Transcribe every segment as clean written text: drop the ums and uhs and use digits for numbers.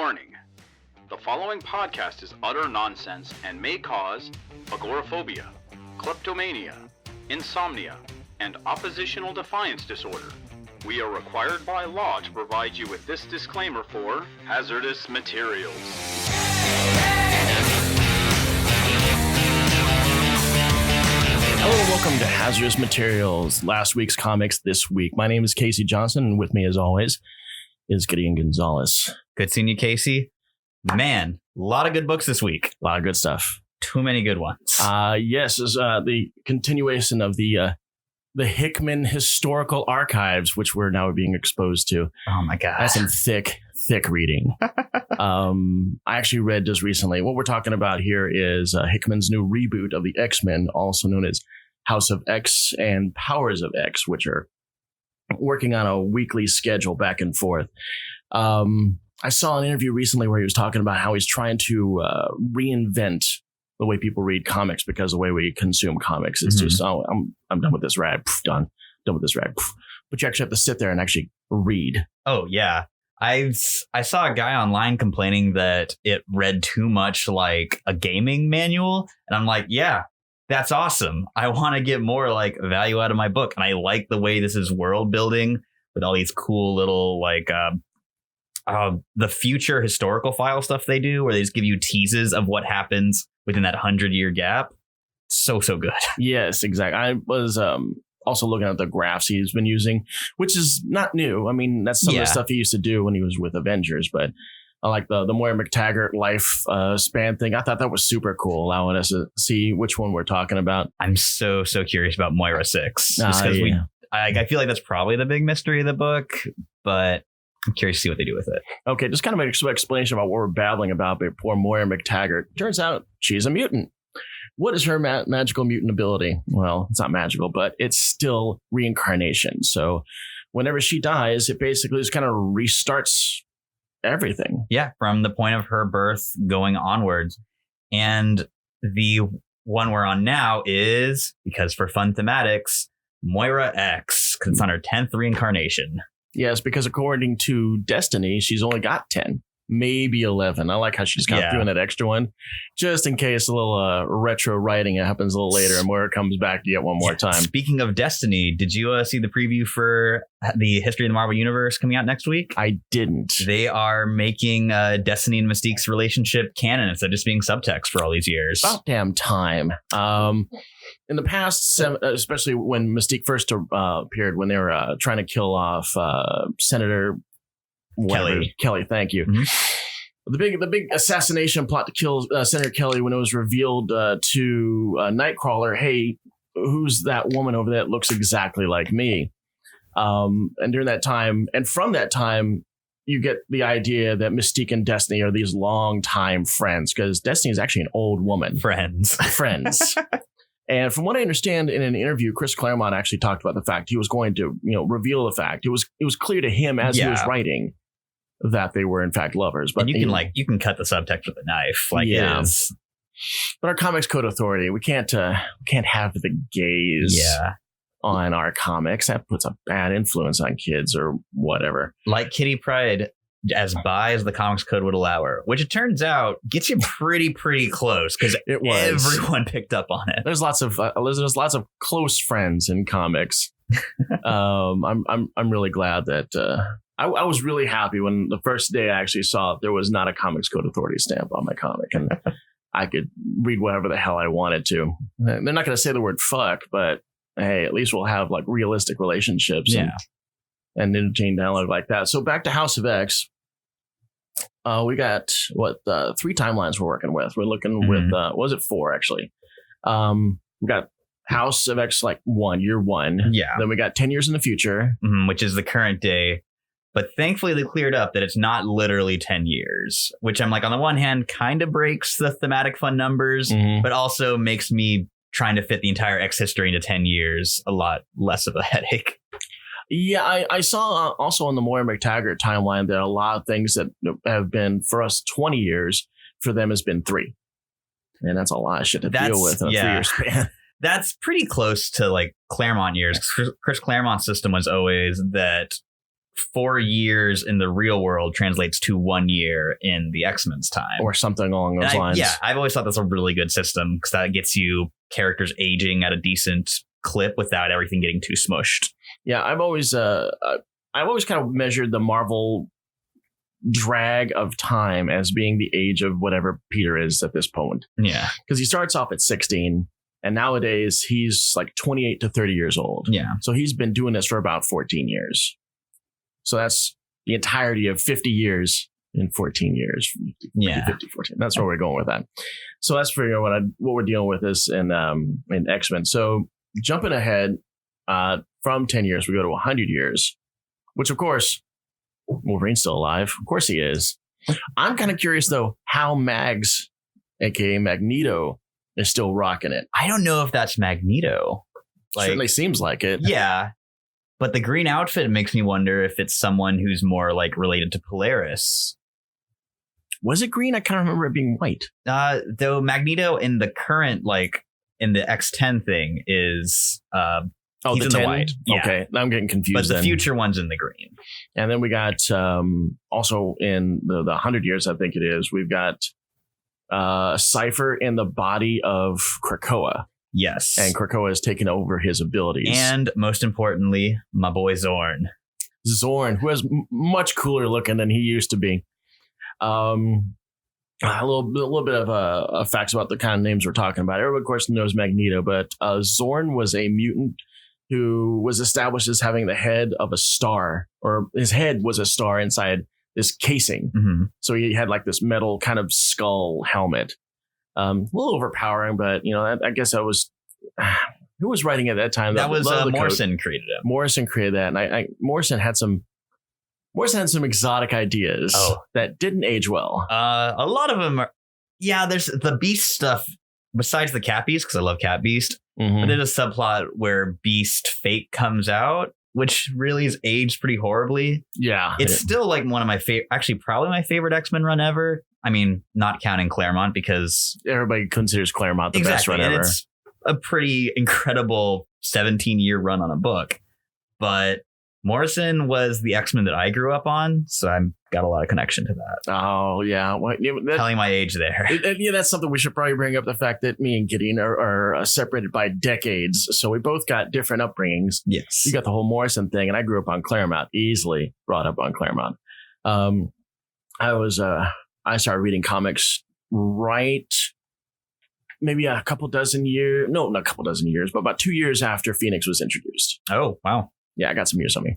Warning. The following podcast is utter nonsense and may cause agoraphobia, kleptomania, insomnia, and oppositional defiance disorder. We are required by law to provide you with this disclaimer for hazardous materials. Hello and welcome to Hazardous Materials, last week's comics this week. My name is Casey Johnson, and with me as always is Gideon Gonzalez. Good seeing you, Casey. Man, a lot of good books this week. A lot of good stuff. Too many good ones. Yes, is the continuation of the Hickman historical archives, which we're now being exposed to. Oh my God. That's some thick reading. I actually read just recently. What we're talking about here is Hickman's new reboot of the X-Men, also known as House of X and Powers of X, which are working on a weekly schedule back and forth. I saw an interview recently where he was talking about how he's trying to reinvent the way people read comics, because the way we consume comics is just, I'm done with this rag, done with this rag. But you actually have to sit there and actually read. Oh, yeah. I saw a guy online complaining that it read too much like a gaming manual. And I'm like, yeah, that's awesome. I want to get more like value out of my book. And I like the way this is world building with all these cool little like the future historical file stuff they do, where they just give you teases of what happens within that 100-year gap. So good. Yes, exactly. I was also looking at the graphs he's been using, which is not new. I mean, that's some of the stuff he used to do when he was with Avengers, but I like the Moira McTaggart life span thing. I thought that was super cool, allowing us to see which one we're talking about. I'm so curious about Moira 6. Just because I feel like that's probably the big mystery of the book, but I'm curious to see what they do with it. Okay, just kind of an explanation about what we're babbling about, but poor Moira McTaggart. Turns out she's a mutant. What is her magical mutant ability? Well, it's not magical, but it's still reincarnation. So whenever she dies, it basically just kind of restarts everything. Yeah, from the point of her birth going onwards. And the one we're on now is, because for fun thematics, Moira X, because it's on her 10th reincarnation. Yes, because according to Destiny, she's only got 10, maybe 11. I like how she's kind of doing that extra one, just in case a little retro writing happens a little later and Moira comes back to get one more time. Speaking of Destiny, did you see the preview for the History of the Marvel Universe coming out next week? I didn't. They are making Destiny and Mystique's relationship canon instead of just being subtext for all these years. About damn time. In the past, especially when Mystique first appeared, when they were trying to kill off Senator Kelly, thank you. Mm-hmm. The big assassination plot to kill Senator Kelly, when it was revealed to Nightcrawler, hey, who's that woman over there that looks exactly like me? And during that time, and from that time, you get the idea that Mystique and Destiny are these long-time friends, because Destiny is actually an old woman. Friends. And from what I understand, in an interview, Chris Claremont actually talked about the fact he was going to, reveal the fact. It was clear to him as he was writing that they were in fact lovers. But and you can cut the subtext with a knife, it is. But our Comics Code Authority, we can't have the gays on our comics. That puts a bad influence on kids or whatever. Like Kitty Pryde, as bi as the Comics Code would allow her, which it turns out gets you pretty close, because everyone picked up on it. There's lots of close friends in comics. I'm really glad that I was really happy when the first day I actually saw it, there was not a Comics Code Authority stamp on my comic, and I could read whatever the hell I wanted to. They're not going to say the word fuck, but hey, at least we'll have like realistic relationships. And entertain dialogue like that. So back to House of X. We got 3 timelines we're working with. We're looking with was it 4 actually? We got House of X like year 1. Yeah. Then we got 10 years in the future, which is the current day. But thankfully they cleared up that it's not literally 10 years, which I'm like, on the one hand, kind of breaks the thematic fun numbers, but also makes me trying to fit the entire X history into 10 years a lot less of a headache. Yeah, I saw also on the Moira McTaggart timeline that a lot of things that have been for us 20 years, for them has been 3. And that's a lot of shit to deal with in a 3-year span. That's pretty close to like Claremont years. Chris Claremont's system was always that 4 years in the real world translates to 1 year in the X-Men's time. Or something along those lines. Yeah, I've always thought that's a really good system because that gets you characters aging at a decent clip without everything getting too smushed. Yeah, I've always kind of measured the Marvel drag of time as being the age of whatever Peter is at this point. Yeah. Because he starts off at 16 and nowadays he's like 28 to 30 years old. Yeah. So he's been doing this for about 14 years. So that's the entirety of 50 years in 14 years. 50, 14. That's where we're going with that. So that's for what we're dealing with is in X-Men. So jumping ahead from 10 years, we go to 100 years, which of course, Wolverine's still alive. Of course he is. I'm kind of curious, though, how Mags, a.k.a. Magneto, is still rocking it. I don't know if that's Magneto. Certainly seems like it. Yeah. But the green outfit makes me wonder if it's someone who's more like related to Polaris. Was it green? I kind of remember it being white. Though Magneto in the current, like in the X10 thing is... he's in the white. Yeah. Okay, I'm getting confused. But the future one's in the green. And then we got also in the 100 years, I think it is, we've got Cypher in the body of Krakoa. Yes. And Krakoa has taken over his abilities. And most importantly, my boy Zorn. Zorn, who is much cooler looking than he used to be. A little bit of facts about the kind of names we're talking about. Everyone, of course, knows Magneto, but Zorn was a mutant who was established as having the head of a star, or his head was a star inside this casing. Mm-hmm. So he had like this metal kind of skull helmet. A little overpowering, but I guess I was who was writing at that time? That was Morrison created him. Morrison created that, and Morrison had some exotic ideas that didn't age well. A lot of them are, there's the Beast stuff besides the Cat Beast, because I love Cat Beast. Mm-hmm. But there's a subplot where Beast Fate comes out, which really is aged pretty horribly. Yeah. It's still like one of my favorite, actually probably my favorite X-Men run ever. I mean, not counting Claremont, because everybody considers Claremont the best run ever. And it's a pretty incredible 17-year run on a book. But Morrison was the X-Men that I grew up on, so I've got a lot of connection to that. Oh, yeah. Well, telling my age there. That's something we should probably bring up, the fact that me and Gideon are separated by decades, so we both got different upbringings. Yes. You got the whole Morrison thing, and I grew up on Claremont, easily brought up on Claremont. I started reading comics maybe a couple dozen years, no, not a couple dozen years, but about 2 years after Phoenix was introduced. Oh, wow. Yeah, I got some years on me.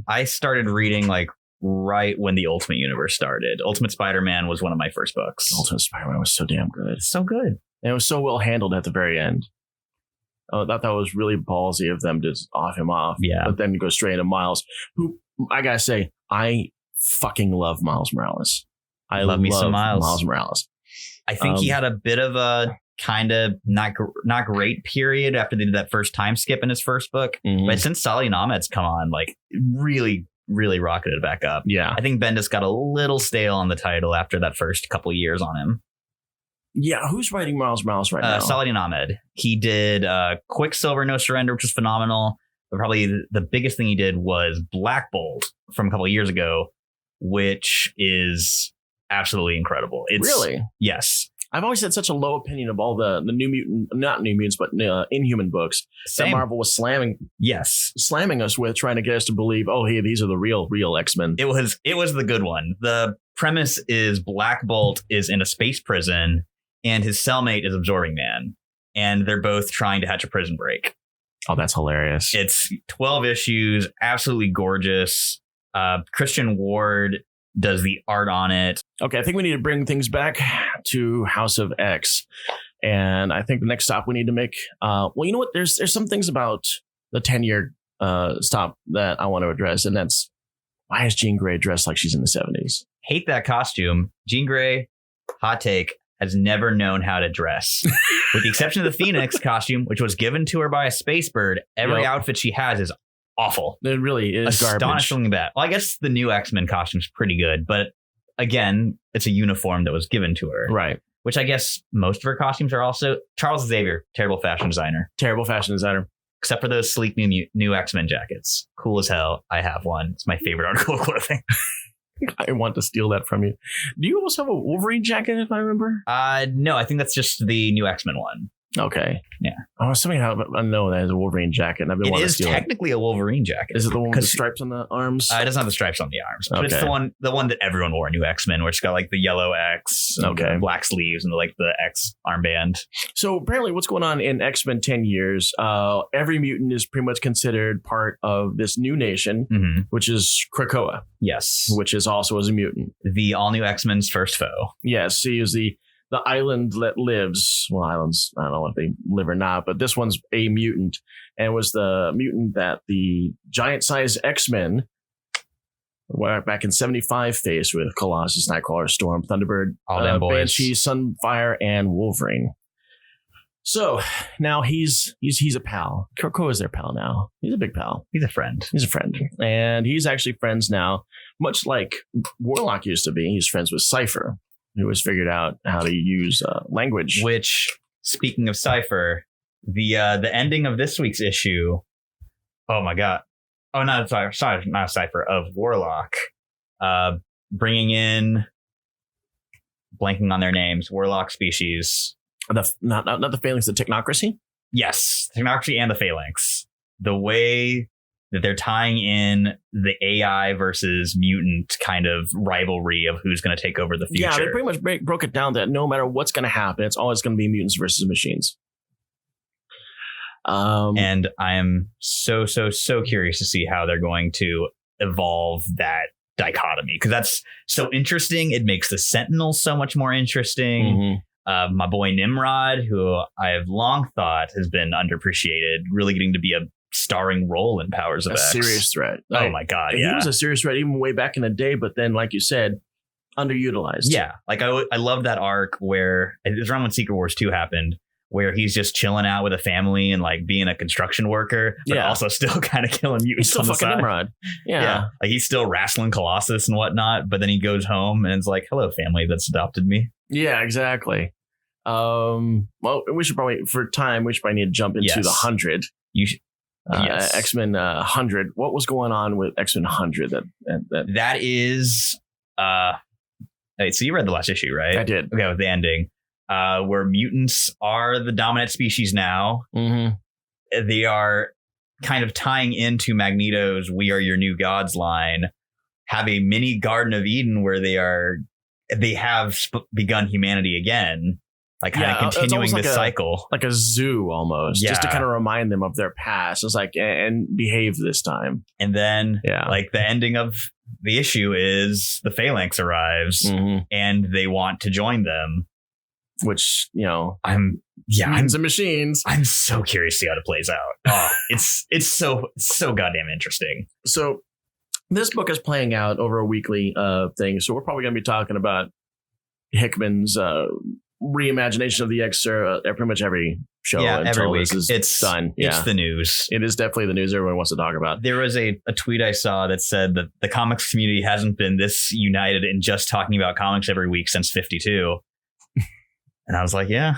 I started reading like right when the Ultimate Universe started. Ultimate Spider-Man was one of my first books. Ultimate Spider-Man was so damn good. So good. And it was so well handled at the very end. I thought that was really ballsy of them to off him off. Yeah. But then go straight into Miles, who, I gotta say, I fucking love Miles Morales. I love me some Miles Morales. I think he had a bit of a kind of not great period after they did that first time skip in his first book. Mm-hmm. But since Saladin Ahmed's come on, like really, really rocketed back up. Yeah. I think Bendis got a little stale on the title after that first couple years on him. Yeah. Who's writing Miles Morales right now? Saladin Ahmed. He did Quicksilver No Surrender, which was phenomenal. But probably the biggest thing he did was Black Bolt from a couple of years ago, which is absolutely incredible. Really? Yes. I've always had such a low opinion of all the not New Mutants, but Inhuman books. Same. That Marvel was slamming us with, trying to get us to believe, oh, hey, these are the real X-Men. It was the good one. The premise is Black Bolt is in a space prison and his cellmate is Absorbing Man. And they're both trying to hatch a prison break. Oh, that's hilarious. It's 12 issues, absolutely gorgeous. Christian Ward does the art on it. Okay, I think we need to bring things back to House of X. And I think the next stop we need to make, well, you know what? There's some things about the 10-year stop that I want to address. And that's, why is Jean Grey dressed like she's in the 70s? Hate that costume. Jean Grey, hot take, has never known how to dress. With the exception of the Phoenix costume, which was given to her by a space bird, every outfit she has is awful. It really is astonishingly bad. Well, I guess the new X-Men costume's pretty good, but again, it's a uniform that was given to her. Right. Which I guess most of her costumes are also. Charles Xavier, terrible fashion designer. except for those sleek new X-Men jackets. Cool as hell. I have one. It's my favorite article of clothing. I want to steal that from you. Do you also have a Wolverine jacket, if I remember? No, I think that's just the new X-Men one. Okay. Yeah. Oh, somehow I know that has a Wolverine jacket, and I've been wanting to steal it. It is technically a Wolverine jacket. Is it the one with the stripes on the arms? It doesn't have the stripes on the arms, but it's the one that everyone wore in New X-Men, which got like the yellow X, the black sleeves, and the X armband. So apparently, what's going on in X-Men 10 years? Every mutant is pretty much considered part of this new nation, which is Krakoa. Yes, which is also as a mutant, the all new X-Men's first foe. Yes, he is the island that lives. Well, islands, I don't know if they live or not, but this one's a mutant, and was the mutant that the giant-sized X-Men back in 75 faced with Colossus, Nightcrawler, Storm, Thunderbird, all them boys, Banshee, Sunfire, and Wolverine. So now he's a pal. Krakoa is their pal now. He's a big pal. He's a friend. And he's actually friends now, much like Warlock used to be. He's friends with Cypher, who has figured out how to use language. Which, speaking of Cypher, the ending of this week's issue. Oh my god! Oh, not Cypher, of Warlock. Bringing in, blanking on their names. Warlock species. Not the Phalanx, the Technocracy. Yes, Technocracy and the Phalanx. The way that they're tying in the AI versus mutant kind of rivalry of who's going to take over the future. Yeah, they pretty much broke it down that no matter what's going to happen, it's always going to be mutants versus machines. And I am so curious to see how they're going to evolve that dichotomy, because that's so interesting. It makes the Sentinels so much more interesting. My boy Nimrod, who I have long thought has been underappreciated, really getting to be a starring role in Powers of X. A serious threat. Oh my god, He was a serious threat even way back in the day, but then, like you said, underutilized. Yeah, like I love that arc where it was around when Secret Wars 2 happened, where he's just chilling out with a family and like being a construction worker, but also still kind of killing mutants. He's still fucking Nimrod. Yeah. Like he's still wrestling Colossus and whatnot, but then he goes home and it's like, hello, family that's adopted me. Yeah, exactly. Well, we should probably need to jump into the 100. You should. Yes. X-Men 100. What was going on with X-Men 100? That is. So you read the last issue, right? I did. Okay, with the ending, where mutants are the dominant species now. They are kind of tying into Magneto's "We Are Your New Gods" line. Have a mini Garden of Eden where they have begun humanity again. Like kind of continuing this cycle. Like a zoo almost. Just to kind of remind them of their past. It's like, and behave this time. And then like the ending of the issue is the Phalanx arrives and they want to join them. Which, I'm some machines. I'm so curious to see how it plays out. Oh, it's so goddamn interesting. So this book is playing out over a weekly thing. So we're probably going to be talking about Hickman's reimagination of the X pretty much every show every week. It's done. It's the news. It is definitely the news everyone wants to talk about. There was a tweet I saw that said that the comics community hasn't been this united in just talking about comics every week since 52. And I was like, yeah,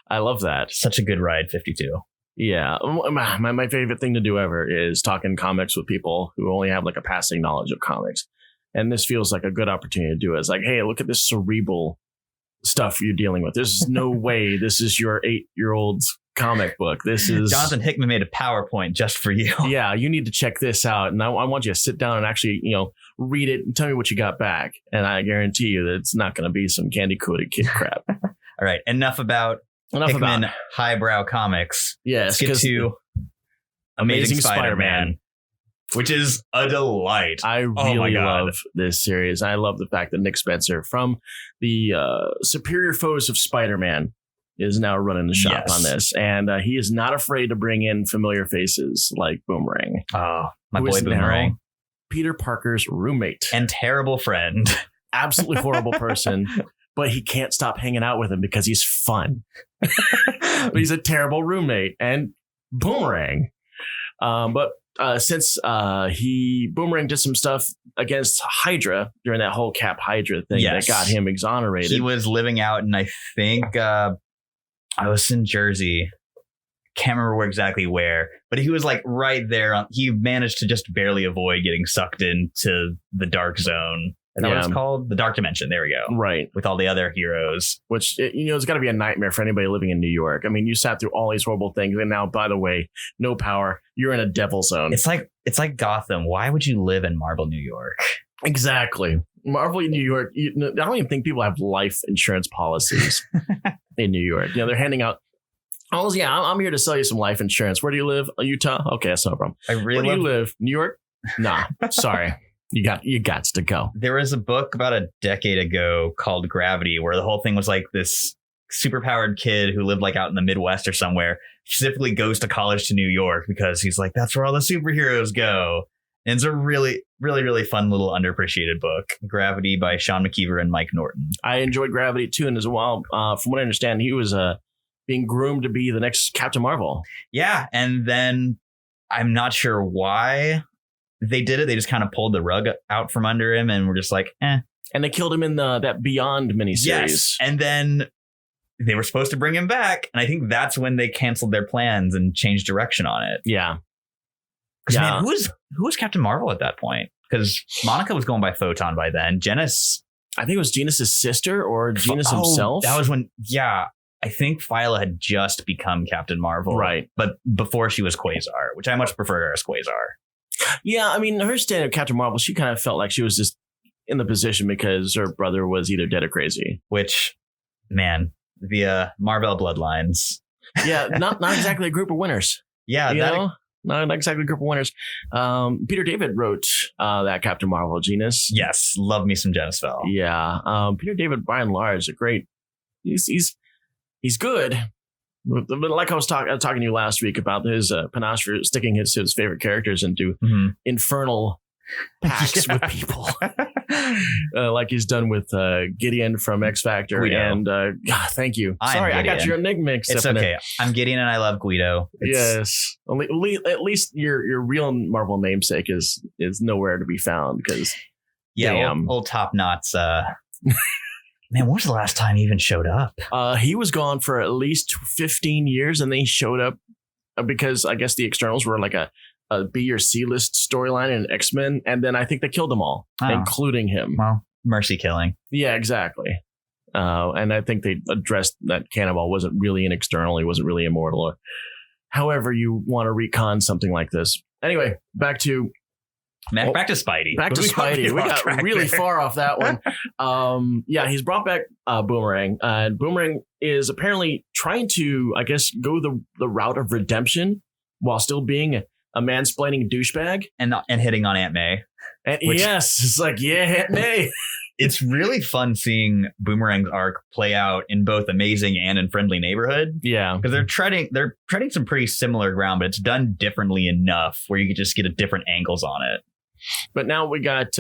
I love that. Such a good ride, 52. Yeah. My favorite thing to do ever is talking comics with people who only have like a passing knowledge of comics. And this feels like a good opportunity to do it. It's like, hey, look at this cerebral stuff you're dealing with. There's no way this is your 8-year-old comic book. This is Jonathan Hickman made a PowerPoint just for you. Yeah, you need to check this out. And I want you to sit down and actually, read it and tell me what you got back. And I guarantee you that it's not going to be some candy-coated kid crap. All right, enough about Hickman highbrow comics. Yes, let's get to Amazing Spider-Man. Which is a delight. I really love this series. I love the fact that Nick Spencer from the Superior Foes of Spider-Man is now running the shop on this. And he is not afraid to bring in familiar faces like Boomerang. Oh, my boy Boomerang. Peter Parker's roommate. And terrible friend. Absolutely horrible person. But he can't stop hanging out with him because he's fun. But he's a terrible roommate. And Boomerang. Since Boomerang did some stuff against Hydra during that whole Cap Hydra thing that got him exonerated. He was living out, and I think I was in Jersey, can't remember exactly where, but he was like right there. He managed to just barely avoid getting sucked into the dark zone. Is that what it's called? The dark dimension. There we go. Right. With all the other heroes. Which, it's got to be a nightmare for anybody living in New York. I mean, you sat through all these horrible things. And now, by the way, no power. You're in a devil zone. It's like Gotham. Why would you live in Marble, New York? Exactly. Marvel in New York. I don't even think people have life insurance policies in New York. They're handing out. Oh, yeah, I'm here to sell you some life insurance. Where do you live? Utah? Okay, that's no problem. Where do you live? New York? Nah, sorry. You got to go. There was a book about a decade ago called Gravity, where the whole thing was like this superpowered kid who lived like out in the Midwest or somewhere, specifically goes to college to New York because he's like, that's where all the superheroes go. And it's a really, really, really fun little underappreciated book. Gravity by Sean McKeever and Mike Norton. I enjoyed Gravity too, and as well, from what I understand, he was being groomed to be the next Captain Marvel. Yeah, and then I'm not sure why they did it. They just kind of pulled the rug out from under him and were just like, eh. And they killed him in that Beyond miniseries. Yes. And then they were supposed to bring him back. And I think that's when they canceled their plans and changed direction on it. Yeah. Because man, who was Captain Marvel at that point? Because Monica was going by Photon by then. Genis. I think it was Genis's sister or Genis himself. That was when, I think Phyla had just become Captain Marvel. Right. But before she was Quasar, which I much preferred her as Quasar. Yeah, I mean, her stand of Captain Marvel, she kind of felt like she was just in the position because her brother was either dead or crazy. Which, man, the Marvel bloodlines. Yeah, not exactly a group of winners. Yeah, not exactly a group of winners. Peter David wrote that Captain Marvel, Genis. Yes, love me some Genis Vell. Yeah, Peter David, by and large, a great. He's good. But like I was talking to you last week about his panache for sticking his favorite characters into infernal pacts with people, like he's done with Gideon from X Factor. Guido. And thank you. Sorry, I got your name mixed up. It's okay. I'm Gideon and I love Guido. Yes, at least your real Marvel namesake is nowhere to be found because old Top Knots. Man, when was the last time he even showed up? He was gone for at least 15 years, and they showed up because I guess the externals were like a B or C list storyline in X-Men, and then I think they killed them all, including him. Well, mercy killing. Yeah, exactly. And I think they addressed that Cannonball wasn't really an external; he wasn't really immortal, or however you want to recon something like this. Anyway, back to Spidey. Back to Spidey. We got really far off that one. He's brought back Boomerang. Boomerang is apparently trying to, I guess, go the route of redemption while still being a mansplaining douchebag. And hitting on Aunt May. Yes, it's like, yeah, Aunt May. It's really fun seeing Boomerang's arc play out in both Amazing and in Friendly Neighborhood. Yeah. Because they're treading some pretty similar ground, but it's done differently enough where you can just get different angles on it. But now we got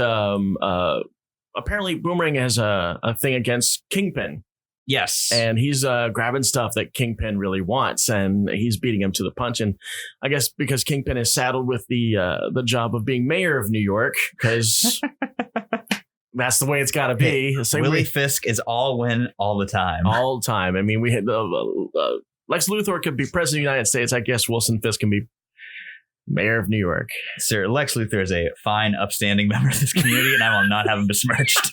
apparently Boomerang has a thing against Kingpin. Yes. And he's grabbing stuff that Kingpin really wants, and he's beating him to the punch. And I guess because Kingpin is saddled with the job of being mayor of New York, because that's the way it's got to be. Willie Fisk is all win all the time. All the time. I mean, we had Lex Luthor could be president of the United States. I guess Wilson Fisk can be mayor of New York. Sir, Lex Luthor is a fine, upstanding member of this community, and I will not have him besmirched.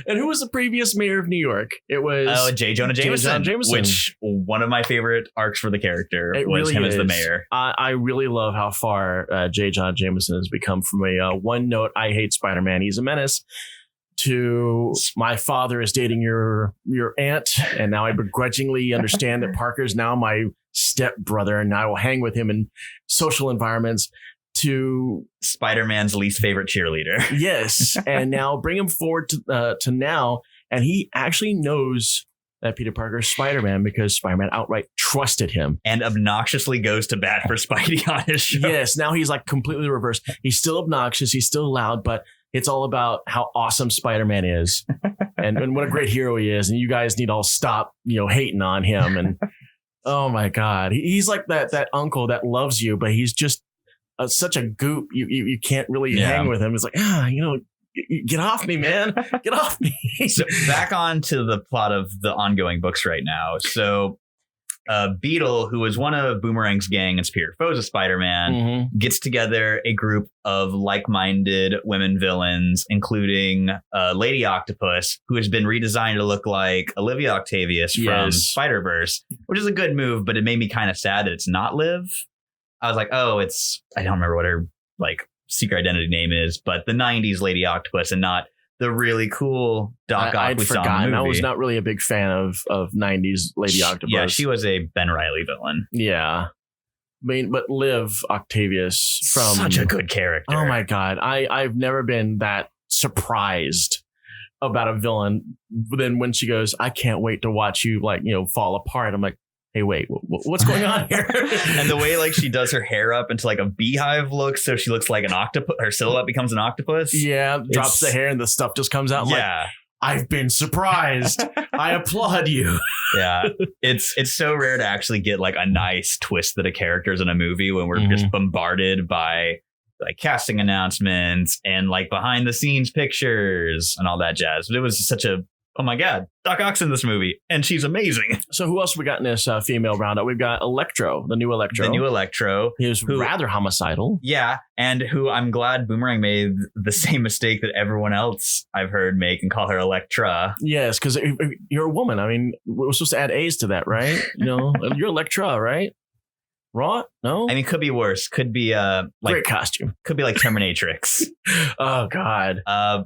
And who was the previous mayor of New York? It was J. Jonah Jameson, which one of my favorite arcs for the character was really him as the mayor. I really love how far J. Jonah Jameson has become from a one note, I hate Spider-Man, he's a menace, to my father is dating your aunt, and now I begrudgingly understand that Parker's now my stepbrother, and I will hang with him in social environments, to Spider-Man's least favorite cheerleader. Yes. And now bring him forward to now. And he actually knows that Peter Parker is Spider-Man because Spider-Man outright trusted him. And obnoxiously goes to bat for Spidey on his show. Yes. Now he's like completely reversed. He's still obnoxious. He's still loud, but it's all about how awesome Spider-Man is and what a great hero he is. And you guys need to all stop, hating on him. And oh my God, he's like that uncle that loves you, but he's just such a goop. You can't really hang with him. It's like, get off me, man. Get off me. So back on to the plot of the ongoing books right now. So Beetle, who was one of Boomerang's gang and Superior Foes of Spider-Man, gets together a group of like-minded women villains, including Lady Octopus, who has been redesigned to look like Olivia Octavius from Spider-Verse, which is a good move, but it made me kind of sad that it's not Liv. I was like, oh, I don't remember what her like secret identity name is, but the 90s Lady Octopus and not the really cool Doc Ock we saw in the movie. I was not really a big fan of 90s Lady Octopus. Yeah, she was a Ben Reilly villain. Yeah. I mean, but Liv Octavius from... Such a good character. Oh my God. I've never been that surprised about a villain than when she goes, I can't wait to watch you fall apart. I'm like, hey, wait, what's going on here? And the way she does her hair up into a beehive look, so she looks like an octopus. Her silhouette becomes an octopus. Yeah, drops the hair and the stuff just comes out. Yeah, I've been surprised. I applaud you. Yeah, it's so rare to actually get a nice twist that a character's in a movie when we're just bombarded by casting announcements and behind the scenes pictures and all that jazz. But it was such a oh my God, Doc Ock's in this movie, and she's amazing. So who else we got in this female roundup? We've got Electro, the new Electro. He was rather homicidal. Yeah, and who I'm glad Boomerang made the same mistake that everyone else I've heard make and call her Electra. Yes, because you're a woman. I mean, we're supposed to add A's to that, right? You're Electra, right? Raw? No? I mean, could be worse. Could be great costume. Could be like Terminatrix. Oh God.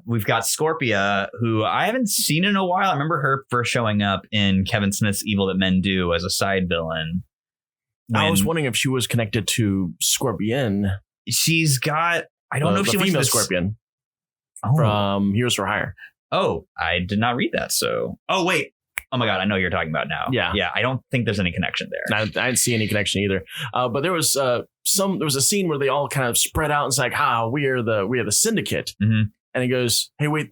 We've got Scorpia, who I haven't seen in a while. I remember her first showing up in Kevin Smith's Evil That Men Do as a side villain. I was wondering if she was connected to Scorpion. She's got I don't know if she was female Scorpion from Heroes for Hire. Oh, I did not read that. So wait. Oh my God, I know what you're talking about now. Yeah. I don't think there's any connection there. I didn't see any connection either. But there was a scene where they all kind of spread out and it's like, we are the syndicate. Mm-hmm. And he goes, hey, wait,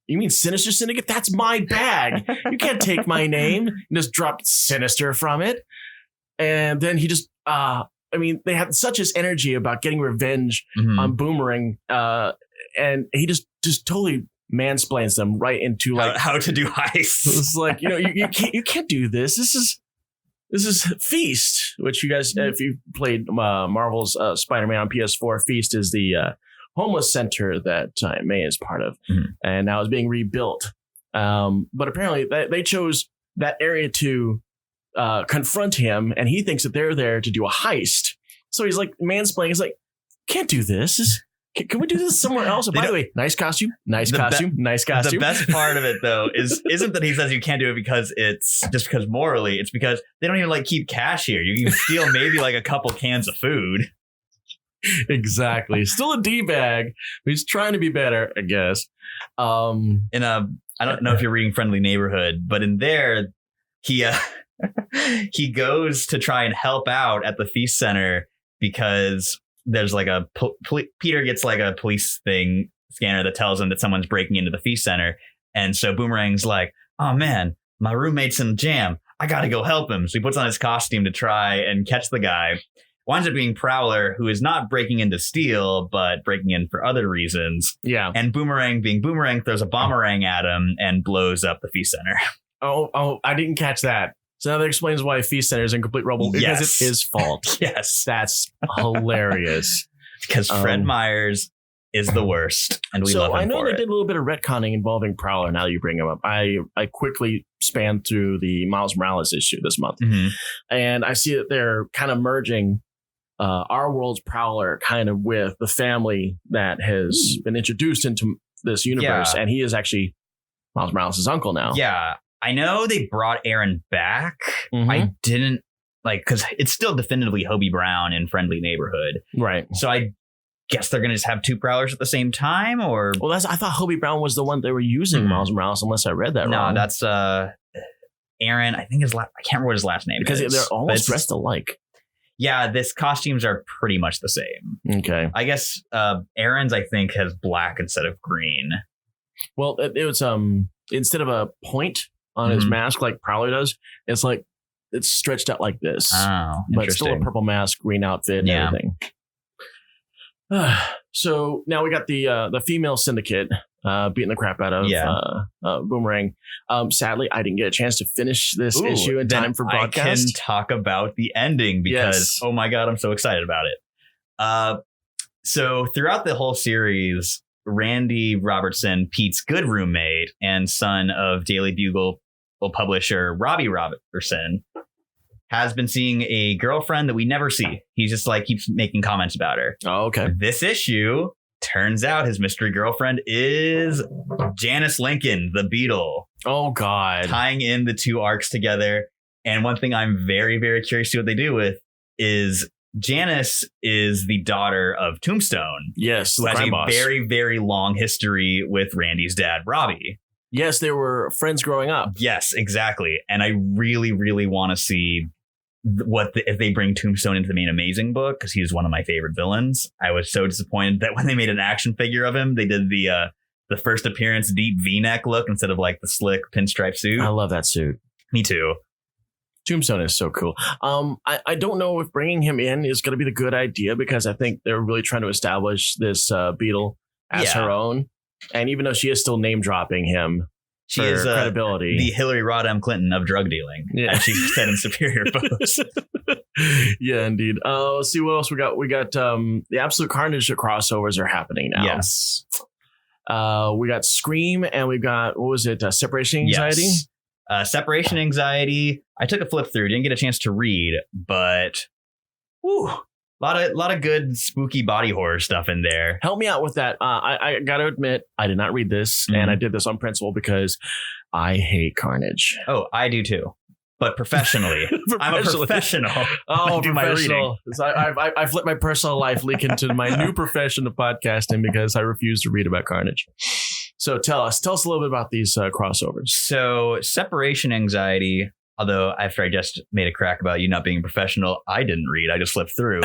you mean Sinister Syndicate? That's my bag. You can't take my name. And just dropped Sinister from it. And then he just, they had such his energy about getting revenge on Boomerang. And he just totally mansplains them right into how to do heists. It's like, you can't do this. This is Feast, which you guys, if you played Marvel's Spider-Man on PS4, Feast is the homeless center that May is part of, and now is being rebuilt. But apparently they chose that area to confront him, and he thinks that they're there to do a heist. So he's like mansplaining. He's like, can't do this. Can we do this somewhere else? By the way, nice costume. The best part of it, though, isn't that he says you can't do it because it's just because morally. It's because they don't even keep cash here. You can steal maybe a couple cans of food. Exactly. Still a D-bag. He's trying to be better, I guess. I don't know if you're reading Friendly Neighborhood, but in there, he goes to try and help out at the Feast Center because there's Peter gets a police scanner that tells him that someone's breaking into the Feast Center. And so Boomerang's like, oh man, my roommate's in jam. I got to go help him. So he puts on his costume to try and catch the guy. Winds up being Prowler, who is not breaking in to steal, but breaking in for other reasons. Yeah. And Boomerang, being Boomerang, throws a bomberang at him and blows up the Feast Center. Oh, I didn't catch that. So now that explains why Feast Center is in complete rubble. Because it's his fault. Yes. That's hilarious. Because Fred Myers is the worst. And we love him for it. So I know they did a little bit of retconning involving Prowler now that you bring him up. I quickly spanned through the Miles Morales issue this month. Mm-hmm. And I see that they're kind of merging our world's Prowler kind of with the family that has been introduced into this universe. Yeah. And he is actually Miles Morales' uncle now. Yeah. I know they brought Aaron back. I didn't because it's still definitively Hobie Brown in Friendly Neighborhood. Right. So I guess they're going to just have two Prowlers at the same time, or? Well, I thought Hobie Brown was the one they were using Miles Morales, unless I read that wrong. No, that's Aaron. I think I can't remember what his last name is. Because they're almost dressed alike. Yeah, this costumes are pretty much the same. Okay. I guess Aaron's, I think, has black instead of green. Well, it was instead of a point on his mask like Prowler does, it's stretched out like this. Oh, but still a purple mask, green outfit, and everything. So now we got the female syndicate, beating the crap out of Boomerang. Sadly, I didn't get a chance to finish this issue in time for broadcast. I can talk about the ending because, oh my God, I'm so excited about it. So throughout the whole series, Randy Robertson, Pete's good roommate and son of Daily Bugle publisher Robbie Robertson, has been seeing a girlfriend that we never see. He just keeps making comments about her. Oh, okay. This issue, turns out his mystery girlfriend is Janice Lincoln, the Beetle. Oh, God. Tying in the two arcs together. And one thing I'm very, very curious to see what they do with is Janice is the daughter of Tombstone. Yes, who has a very, very long history with Randy's dad, Robbie. Yes, they were friends growing up. Yes, exactly. And I really, really want to see if they bring Tombstone into the main Amazing book, because he's one of my favorite villains. I was so disappointed that when they made an action figure of him, they did the first appearance deep V-neck look instead of the slick pinstripe suit. I love that suit. Me too. Tombstone is so cool. I don't know if bringing him in is going to be the good idea, because I think they're really trying to establish this Beetle as her own. And even though she is still name dropping him, she is credibility. The Hillary Rodham Clinton of drug dealing. Yeah. And she's said in Superior Post. Yeah, indeed. Let's see what else we got. We got the Absolute Carnage crossovers are happening now. Yes. We got Scream, and we've got, what was it? Separation Anxiety? Yes. Separation Anxiety. I took a flip through. Didn't get a chance to read, but a lot of good spooky body horror stuff in there. Help me out with that. I got to admit, I did not read this, and I did this on principle because I hate Carnage. Oh, I do too. But professionally. I'm a professional. Oh, do professional. I've let my personal life leak into my new profession of podcasting because I refuse to read about Carnage. So tell us a little bit about these crossovers. So Separation Anxiety, although after I just made a crack about you not being a professional, I didn't read. I just flipped through.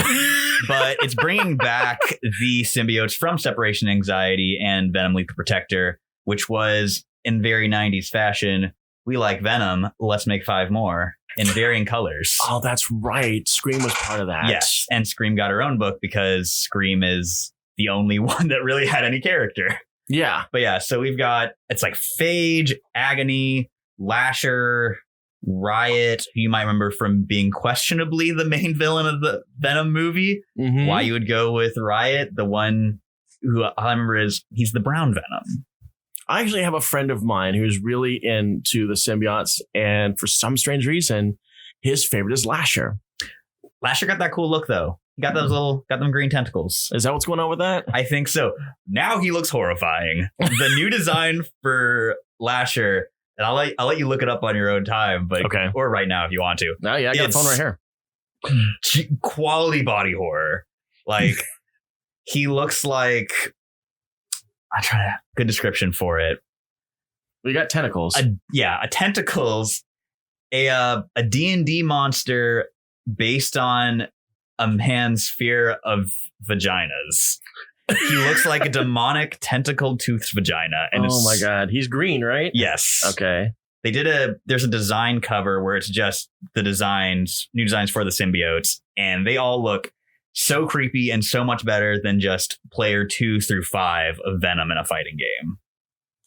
But it's bringing back the symbiotes from Separation Anxiety and Venom Lethal Protector, which was in very 90s fashion. We like Venom. Let's make 5 more in varying colors. Oh, that's right. Scream was part of that. Yes. And Scream got her own book because Scream is the only one that really had any character. Yeah. But yeah, so we've got, it's Phage, Agony, Lasher, Riot, who you might remember from being questionably the main villain of the Venom movie. Mm-hmm. Why you would go with Riot, the one who I remember he's the brown Venom. I actually have a friend of mine who's really into the symbiotes, and for some strange reason, his favorite is Lasher. Lasher got that cool look, though. He got got them green tentacles. Is that what's going on with that? I think so. Now he looks horrifying. The new design for Lasher, and I'll let you look it up on your own time, but or right now if you want to. Oh yeah, I got a phone right here. Quality body horror. He looks like. I try to good description for it. We got tentacles. A tentacles. A D&D monster based on a man's fear of vaginas. He looks like a demonic tentacled toothed vagina. And oh my God. He's green, right? Yes. Okay. They did there's a design cover where it's just the new designs for the symbiotes. And they all look so creepy and so much better than just player 2 through 5 of Venom in a fighting game.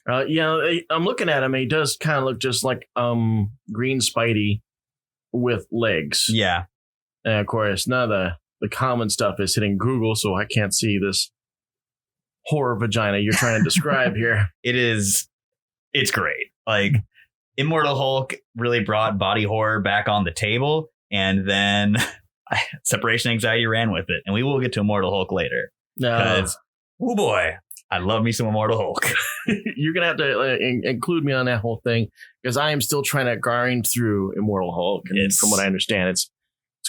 I'm looking at him. He does kind of look just like green Spidey with legs. Yeah. And of course, none of the common stuff is hitting Google, so I can't see this horror vagina you're trying to describe here. It's great. Immortal Hulk really brought body horror back on the table, and then Separation Anxiety ran with it, and we will get to Immortal Hulk later. Because, oh boy, I love me some Immortal Hulk. You're going to have to include me on that whole thing, because I am still trying to grind through Immortal Hulk. And from what I understand, it's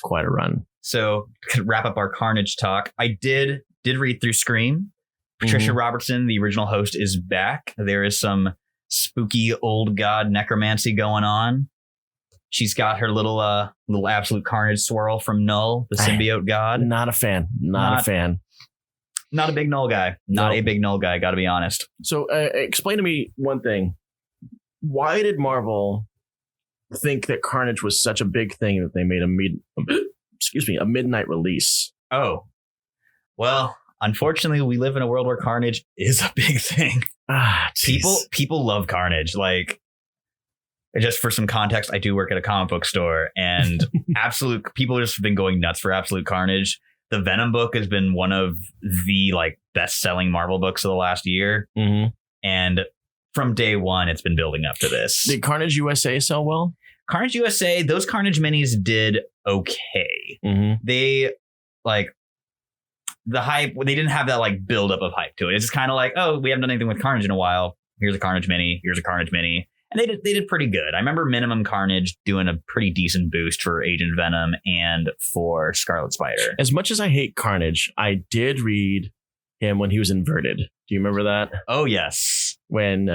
quite a run. So to wrap up our Carnage talk, I did read through Scream. Patricia Robertson, the original host, is back. There is some spooky old god necromancy going on. She's got her little Absolute Carnage swirl from Null, the symbiote god. Not a fan. Not a fan. Not a big Null guy. Not a big Null guy, got to be honest. So explain to me one thing. Why did Marvel think that Carnage was such a big thing that they made a midnight release? Oh, well, unfortunately, we live in a world where Carnage is a big thing. People love Carnage. Like, just for some context, I do work at a comic book store, and people have just been going nuts for Absolute Carnage. The Venom book has been one of the like best-selling Marvel books of the last year, and from day one, it's been building up to this. Did Carnage USA sell well? Carnage USA, those Carnage minis did okay. They like the hype. They didn't have that like buildup of hype to it. It's just kind of like, oh, we haven't done anything with Carnage in a while. Here's a Carnage mini. Here's a Carnage mini. And they did pretty good. I remember Minimum Carnage doing a pretty decent boost for Agent Venom and for Scarlet Spider. As much as I hate Carnage, I did read him when he was inverted. Do you remember that? Oh, yes. When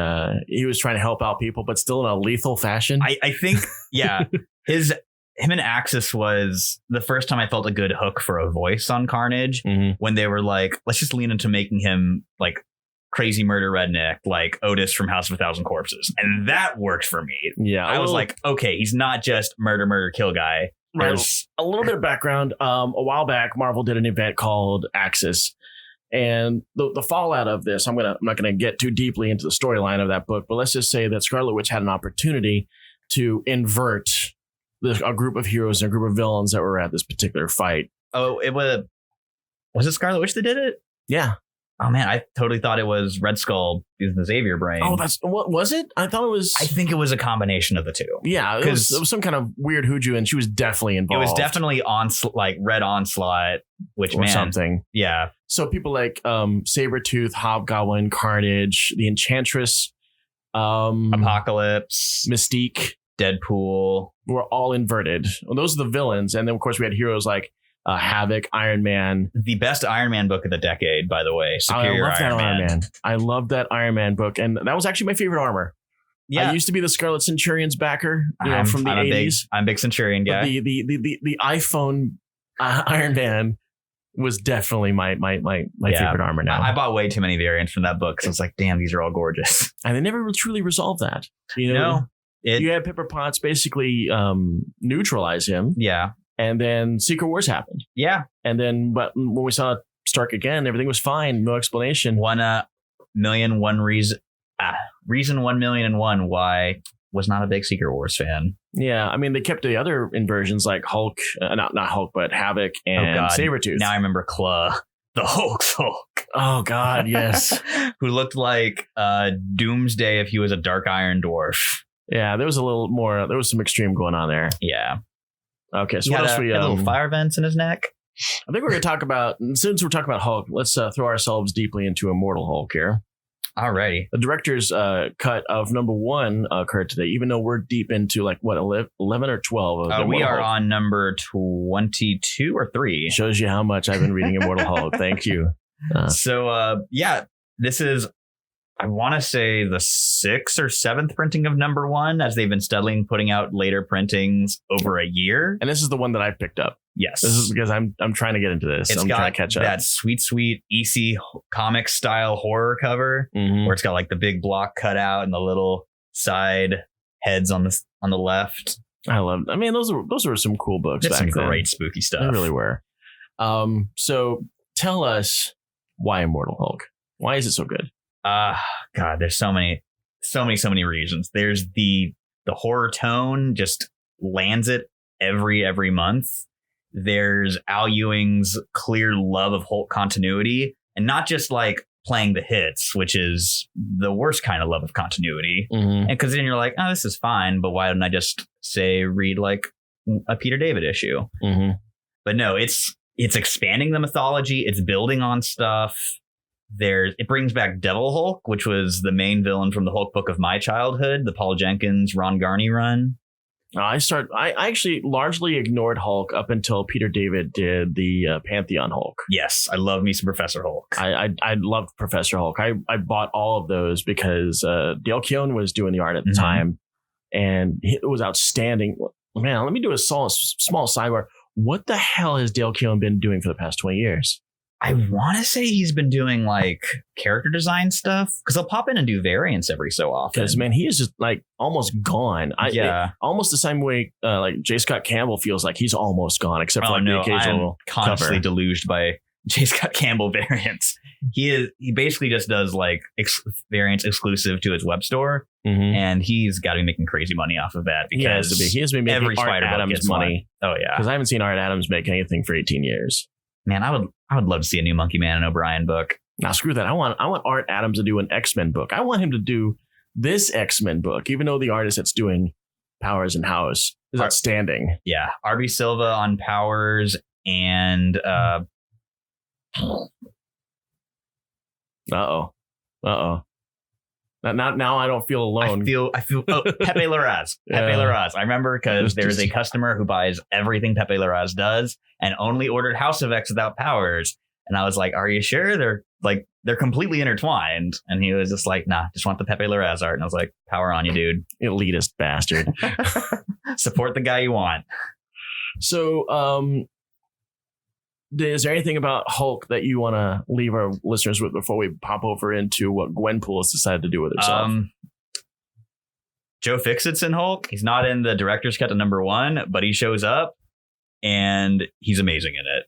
he was trying to help out people, but still in a lethal fashion. I think, yeah, him and Axis was the first time I felt a good hook for a voice on Carnage, when they were like, let's just lean into making him like crazy murder redneck like Otis from House of a Thousand Corpses. And that worked for me. Yeah. I was like, okay, he's not just murder, kill guy. There's a little bit of background. A while back, Marvel did an event called Axis. And the fallout of this, I'm not gonna get too deeply into the storyline of that book, but let's just say that Scarlet Witch had an opportunity to invert a group of heroes and a group of villains that were at this particular fight. Oh, was it Scarlet Witch that did it? Yeah. Oh man, I totally thought it was Red Skull using the Xavier brain. Oh, what was it? I thought it was. I think it was a combination of the two. Yeah, it was some kind of weird hoodoo, and she was definitely involved. It was definitely like Red Onslaught, which or something. Yeah. So people like Sabretooth, Hobgoblin, Carnage, the Enchantress, Apocalypse, Mystique, Deadpool were all inverted. Well, those are the villains, and then of course we had heroes like Havoc, Iron Man. The best Iron Man book of the decade, by the way. Superior I love that Iron Man. I love that Iron Man book, and that was actually my favorite armor. Yeah, I used to be the Scarlet Centurion's backer, from the 80s. I'm a big Centurion guy. But the iPhone Iron Man was definitely my favorite armor. Now I bought way too many variants from that book because I was like, damn, these are all gorgeous. And they never truly resolved that. You know, you had Pepper Potts basically neutralize him. Yeah. And then Secret Wars happened. Yeah. And then, but when we saw Stark again, everything was fine. No explanation. 1,000,001 reason. Reason 1,000,001 why was not a big Secret Wars fan. Yeah. I mean, they kept the other inversions like Hulk, not Hulk, but Havoc and Sabretooth. Now I remember Claw, the Hulk's Hulk. Oh, God. Yes. Who looked like Doomsday if he was a dark iron dwarf. Yeah. There was a little more. There was some extreme going on there. Yeah. Okay, so what else had little fire vents in his neck? I think we're going to talk about, since we're talking about Hulk, let's throw ourselves deeply into Immortal Hulk here. Alrighty. The director's cut of #1 occurred today, even though we're deep into 11 or 12 of we are Hulk. on number 22 or 3. Shows you how much I've been reading Immortal Hulk. Thank you. This is, I want to say, the 6th or 7th printing of #1, as they've been steadily putting out later printings over a year. And this is the one that I picked up. Yes. This is because I'm trying to get into this. I'm trying to catch up. That sweet EC comic style horror cover, where it's got like the big block cut out and the little side heads on the left. I mean, those were some cool books. That's some great spooky stuff. They really were. So tell us why Immortal Hulk. Why is it so good? God, there's so many reasons. There's the horror tone just lands it every month. There's Al Ewing's clear love of Hulk continuity, and not just like playing the hits, which is the worst kind of love of continuity. And because then you're like, oh, this is fine, but why don't I just read like a Peter David issue? But no, it's expanding the mythology. It's building on stuff. It brings back Devil Hulk, which was the main villain from the Hulk book of my childhood, the Paul Jenkins, Ron Garney run. I actually largely ignored Hulk up until Peter David did the Pantheon Hulk. Yes, I love me some Professor Hulk. I loved Professor Hulk. I bought all of those because Dale Keown was doing the art at the time, and it was outstanding. Man, let me do a small sidebar. What the hell has Dale Keown been doing for the past 20 years? I want to say he's been doing like character design stuff, because he'll pop in and do variants every so often. Because, man, he is just like almost gone. Almost the same way like J. Scott Campbell feels like he's almost gone, except for the occasional constantly deluged by J. Scott Campbell variants. He basically just does like variants exclusive to his web store, and he's got to be making crazy money off of that because he has been making every Art Spider Adams gets money. Oh yeah, because I haven't seen Art Adams make anything for 18 years. Man, I would love to see a new Monkey Man and O'Brien book. Now screw that. I want Art Adams to do an X-Men book. I want him to do this X-Men book, even though the artist that's doing Powers and House is outstanding. Yeah, R.B. Silva on Powers and Now I don't feel alone. I feel Pepe Larraz. Pepe Larraz. I remember because there's a customer who buys everything Pepe Larraz does and only ordered House of X without Powers. And I was like, "Are you sure?" They're completely intertwined. And he was just like, "Nah, just want the Pepe Larraz art." And I was like, "Power on you, dude. Elitist bastard." Support the guy you want." So, is there anything about Hulk that you want to leave our listeners with before we pop over into what Gwenpool has decided to do with herself? Joe Fixit's in Hulk. He's not in the director's cut to #1, but he shows up and he's amazing in it.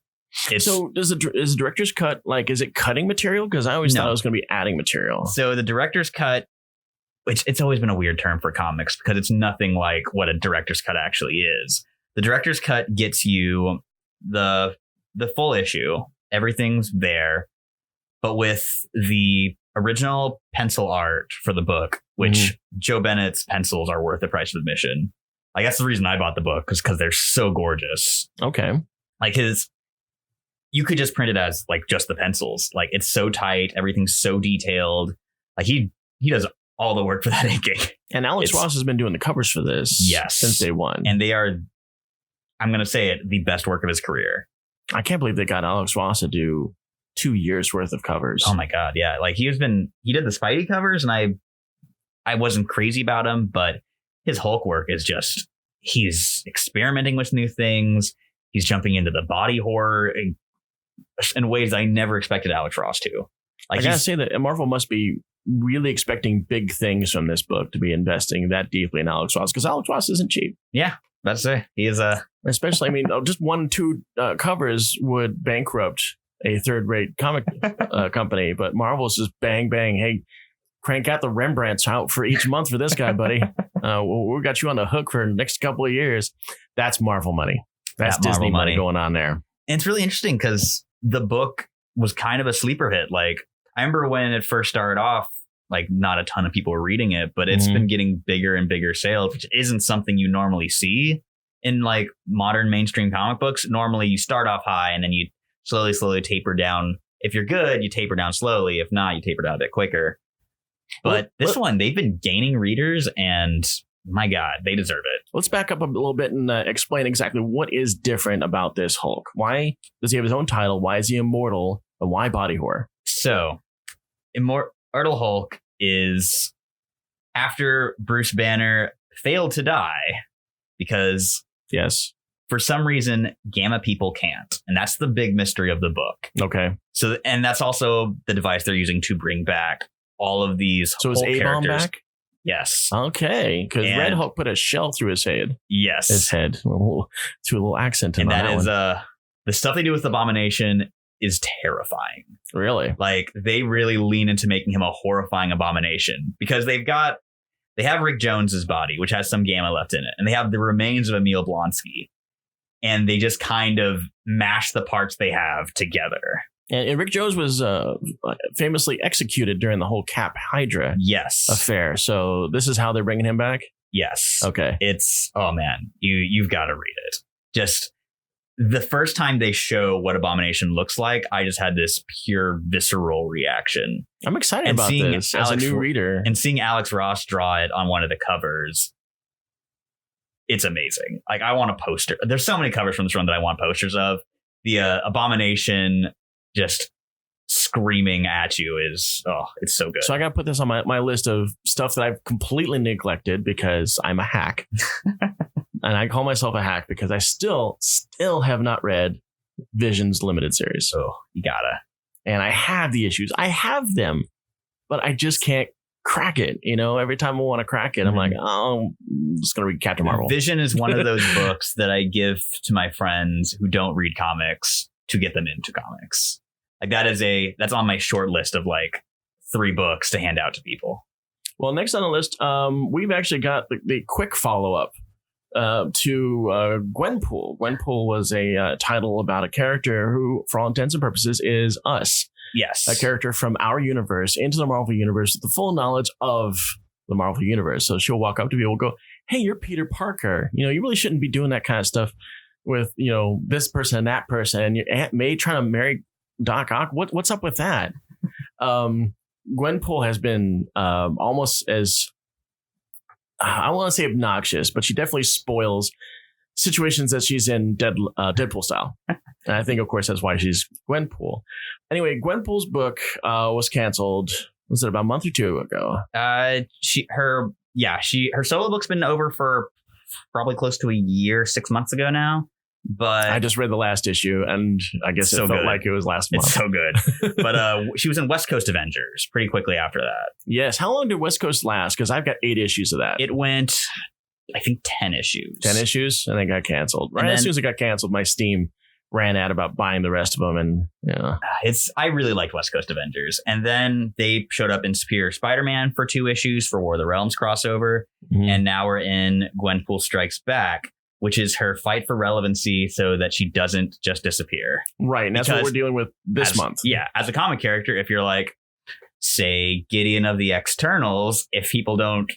So is the director's cut, like, is it cutting material? Because I always thought it was going to be adding material. So the director's cut, which it's always been a weird term for comics because it's nothing like what a director's cut actually is. The director's cut gets you the full issue. Everything's there, but with the original pencil art for the book, which Joe Bennett's pencils are worth the price of admission. Like, that's the reason I bought the book, because they're so gorgeous. Okay. Like you could just print it as like just the pencils. Like, it's so tight. Everything's so detailed. Like he does all the work for that inking. And Alex Ross has been doing the covers for this since day one. And they are, I'm going to say it, the best work of his career. I can't believe they got Alex Ross to do 2 years worth of covers. Oh my God. Yeah. Like he did the Spidey covers, and I wasn't crazy about him, but his Hulk work is just, he's experimenting with new things. He's jumping into the body horror in ways I never expected Alex Ross to. Like, I gotta say that Marvel must be really expecting big things from this book to be investing that deeply in Alex Ross, because Alex Ross isn't cheap. Yeah, that's it. He is especially, I mean, just 1-2 covers would bankrupt a third-rate comic company, but Marvel's just bang, bang. Hey, crank out the Rembrandts out for each month for this guy, buddy. We got you on the hook for the next couple of years. That's Marvel money. That's Disney money going on there. And it's really interesting because the book was kind of a sleeper hit. Like, I remember when it first started off, like, not a ton of people were reading it, but it's been getting bigger and bigger sales, which isn't something you normally see in like modern mainstream comic books. Normally you start off high and then you slowly taper down. If you're good, you taper down slowly. If not, you taper down a bit quicker. But this one, they've been gaining readers, and my God, they deserve it. Let's back up a little bit and explain exactly what is different about this Hulk. Why does he have his own title? Why is he immortal? And why body horror? So, Immortal Hulk is after Bruce Banner failed to die because, for some reason, Gamma people can't. And that's the big mystery of the book. Okay. So, and that's also the device they're using to bring back all of these Hulk characters. So is A-Bomb back? Yes. Okay. Because Red Hulk put a shell through his head. Yes. His head. Through a little accent. And that is the stuff they do with Abomination is terrifying. Really? Like, they really lean into making him a horrifying abomination, because they have Rick Jones's body, which has some gamma left in it, and they have the remains of Emil Blonsky, and they just kind of mash the parts they have together. And Rick Jones was famously executed during the whole Cap Hydra affair. So this is how they're bringing him back? Yes. Okay. It's, oh man, you've got to read it. Just the first time they show what Abomination looks like, I just had this pure visceral reaction. I'm excited about this as a new reader. And seeing Alex Ross draw it on one of the covers, it's amazing. Like, I want a poster. There's so many covers from this run that I want posters of. The Abomination just screaming at you is, it's so good. So I got to put this on my list of stuff that I've completely neglected because I'm a hack. And I call myself a hack because I still have not read Vision's limited series. So you gotta. And I have the issues. I have them, but I just can't crack it. You know, every time I want to crack it, I'm like, I'm just going to read Captain Marvel. Vision is one of those books that I give to my friends who don't read comics to get them into comics. Like that's on my short list of like 3 books to hand out to people. Well, next on the list, we've actually got the quick follow-up to Gwenpool. Gwenpool was a title about a character who, for all intents and purposes, is us. Yes. A character from our universe into the Marvel Universe with the full knowledge of the Marvel Universe. So she'll walk up to people and go, hey, you're Peter Parker. You really shouldn't be doing that kind of stuff with, this person and that person. And your Aunt May trying to marry Doc Ock. What's up with that? Gwenpool has been almost as, I want to say obnoxious, but she definitely spoils situations that she's in Deadpool style. And I think, of course, that's why she's Gwenpool. Anyway, Gwenpool's book was canceled. Was it about a month or 2 ago? Her solo book's been over for probably close to a year, 6 months ago now. But I just read the last issue, and I guess it felt like it was last month. It's so good. But she was in West Coast Avengers pretty quickly after that. Yes. How long did West Coast last? Because I've got 8 issues of that. It went, I think, 10 issues. 10 issues? And then got canceled. Right as soon as it got canceled, my Steam ran out about buying the rest of them. And I really liked West Coast Avengers. And then they showed up in Superior Spider-Man for 2 issues for War of the Realms crossover. Mm-hmm. And now we're in Gwenpool Strikes Back, which is her fight for relevancy so that she doesn't just disappear. Right. And that's what we're dealing with this month. Yeah. As a comic character, if you're like, say, Gideon of the Externals, if people don't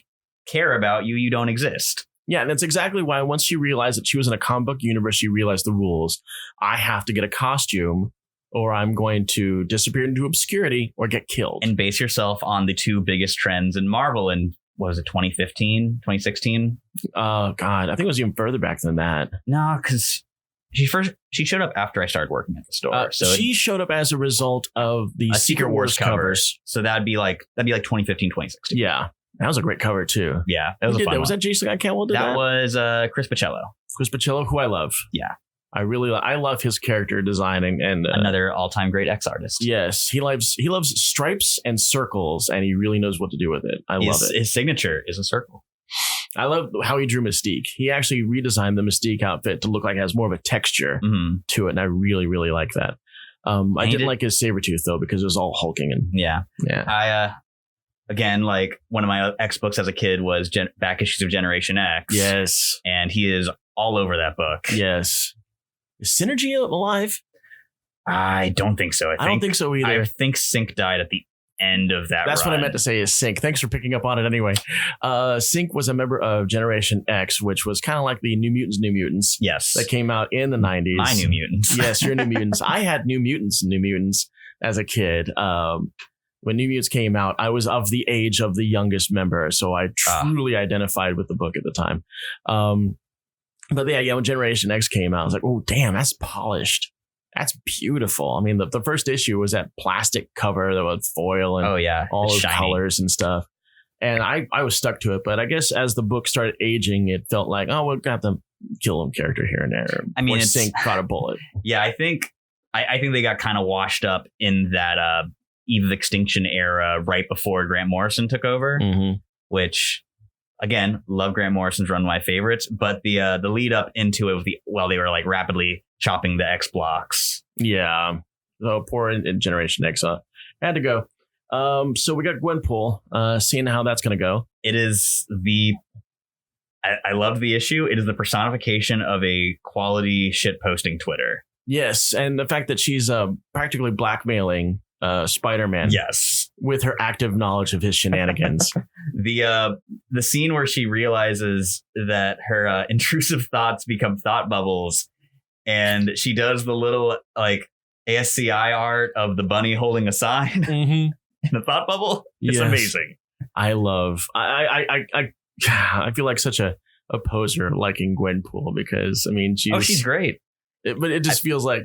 care about you, you don't exist. Yeah. And that's exactly why once she realized that she was in a comic book universe, she realized the rules. I have to get a costume or I'm going to disappear into obscurity or get killed. And base yourself on the 2 biggest trends in Marvel and what was it, 2015, 2016? Oh, God. I think it was even further back than that. No, because she showed up after I started working at the store. So she showed up as a result of the Secret Wars covers. So that'd be like 2015, 2016. Yeah. That was a great cover, too. Yeah. That was a fun one. Was that Jason Campbell did that? That was Chris Pacello. Chris Pacello, who I love. Yeah. I love his character designing and another all-time great X artist. Yes, he loves stripes and circles, and he really knows what to do with it. I love it. His signature is a circle. I love how he drew Mystique. He actually redesigned the Mystique outfit to look like it has more of a texture to it, and I really, really like that. I didn't like his Sabretooth though because it was all hulking and yeah. I again, like one of my X books as a kid was back issues of Generation X. Yes, and he is all over that book. Yes. Is Synergy alive? I don't think so. I don't think so either. I think Sync died at the end of that. That's what I meant to say is Sync. Thanks for picking up on it anyway. Sync was a member of Generation X, which was kind of like the New Mutants. Yes. That came out in the 90s. My New Mutants. Yes, your New Mutants. I had New Mutants as a kid. When New Mutants came out, I was of the age of the youngest member, so I truly identified with the book at the time. But yeah, when Generation X came out, I was like, oh, damn, that's polished. That's beautiful. I mean, the first issue was that plastic cover that was foil and all those colors and stuff. And I was stuck to it. But I guess as the book started aging, it felt like, oh, we'll have to kill him character here and there. I mean, Sync caught a bullet. Yeah, I think they got kind of washed up in that Eve of Extinction era right before Grant Morrison took over, which... Again, love Grant Morrison's run, my favorites, but the lead up into it was while they were like rapidly chopping the X blocks. Yeah, so poor in Generation X had to go. So we got Gwenpool, seeing how that's going to go. It is I love the issue. It is the personification of a quality shit posting Twitter. Yes, and the fact that she's practically blackmailing Spider-Man. Yes, with her active knowledge of his shenanigans. The scene where she realizes that her intrusive thoughts become thought bubbles, and she does the little like ASCI art of the bunny holding a sign in a thought bubble. It's amazing. I feel like such a poser liking Gwenpool because I mean she's great, but it just feels like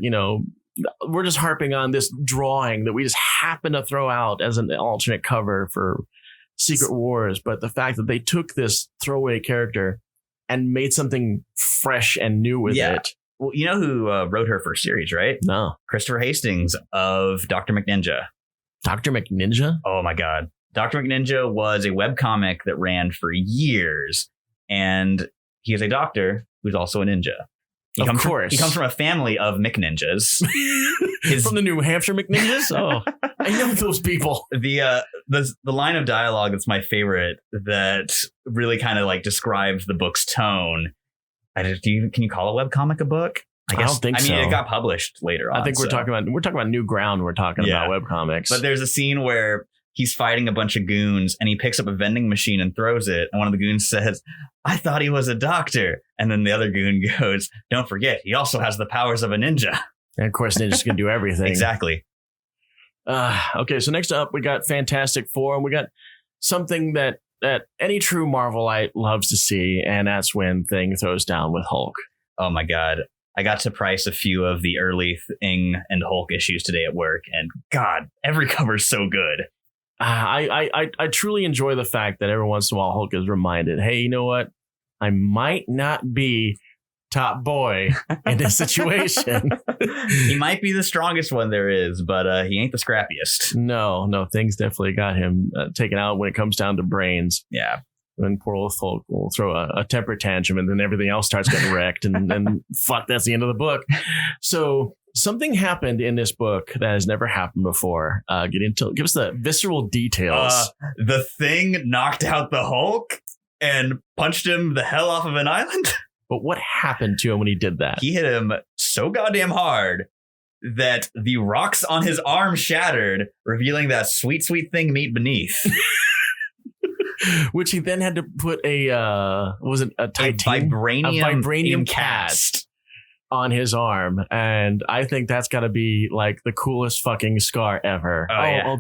we're just harping on this drawing that we just happen to throw out as an alternate cover for Secret Wars. But the fact that they took this throwaway character and made something fresh and new with it. Well, you know who wrote her first series, right? No. Christopher Hastings of Dr. McNinja. Dr. McNinja? Oh, my God. Dr. McNinja was a webcomic that ran for years. And he is a doctor who's also a ninja. He comes from a family of McNinjas. From the New Hampshire McNinjas? Oh, I know those people. The line of dialogue that's my favorite that really kind of like describes the book's tone. Can you call a webcomic a book? I don't think so. I mean, it got published later on. I think we're talking about new ground. We're talking about webcomics. But there's a scene where he's fighting a bunch of goons and he picks up a vending machine and throws it. And one of the goons says, "I thought he was a doctor." And then the other goon goes, "Don't forget, he also has the powers of a ninja." And of course, ninjas can do everything. Exactly. Okay, so next up, we got Fantastic Four, and we got something that any true Marvelite loves to see, and that's when Thing throws down with Hulk. Oh my God. I got to price a few of the early Thing and Hulk issues today at work, and God, every cover's so good. I truly enjoy the fact that every once in a while Hulk is reminded, hey, you know what? I might not be top boy in this situation. He might be the strongest one there is, but he ain't the scrappiest. No, Things definitely got him taken out when it comes down to brains. Yeah. And poor old Hulk will throw a temper tantrum, and then everything else starts getting wrecked, and fuck, that's the end of the book. So something happened in this book that has never happened before. Give us the visceral details. The Thing knocked out the Hulk and punched him the hell off of an island. But what happened to him when he did that? He hit him so goddamn hard that the rocks on his arm shattered, revealing that sweet, sweet thing meat beneath. Which he then had to put a vibranium cast on his arm, and I think that's got to be like the coolest fucking scar ever.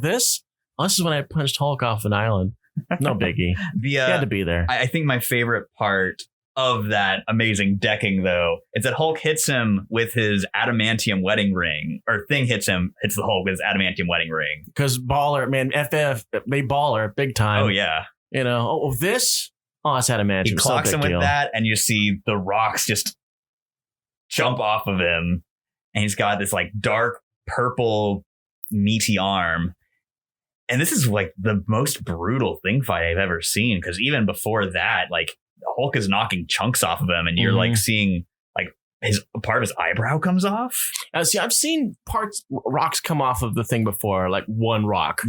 This is when I punched Hulk off an island. No biggie. He had to be there. I think my favorite part of that amazing decking, though, is that Hulk hits him with his adamantium wedding ring, or Thing hits the Hulk with his adamantium wedding ring. Because baller, man, FF, they baller big time. Oh yeah. You know, that's adamantium. He clocks him with that, and you see the rocks just jump off of him, and he's got this like dark purple meaty arm. And this is like the most brutal Thing fight I've ever seen, because even before that, like Hulk is knocking chunks off of him, and you're like seeing like part of his eyebrow comes off. See, I've seen rocks come off of the Thing before, like one rock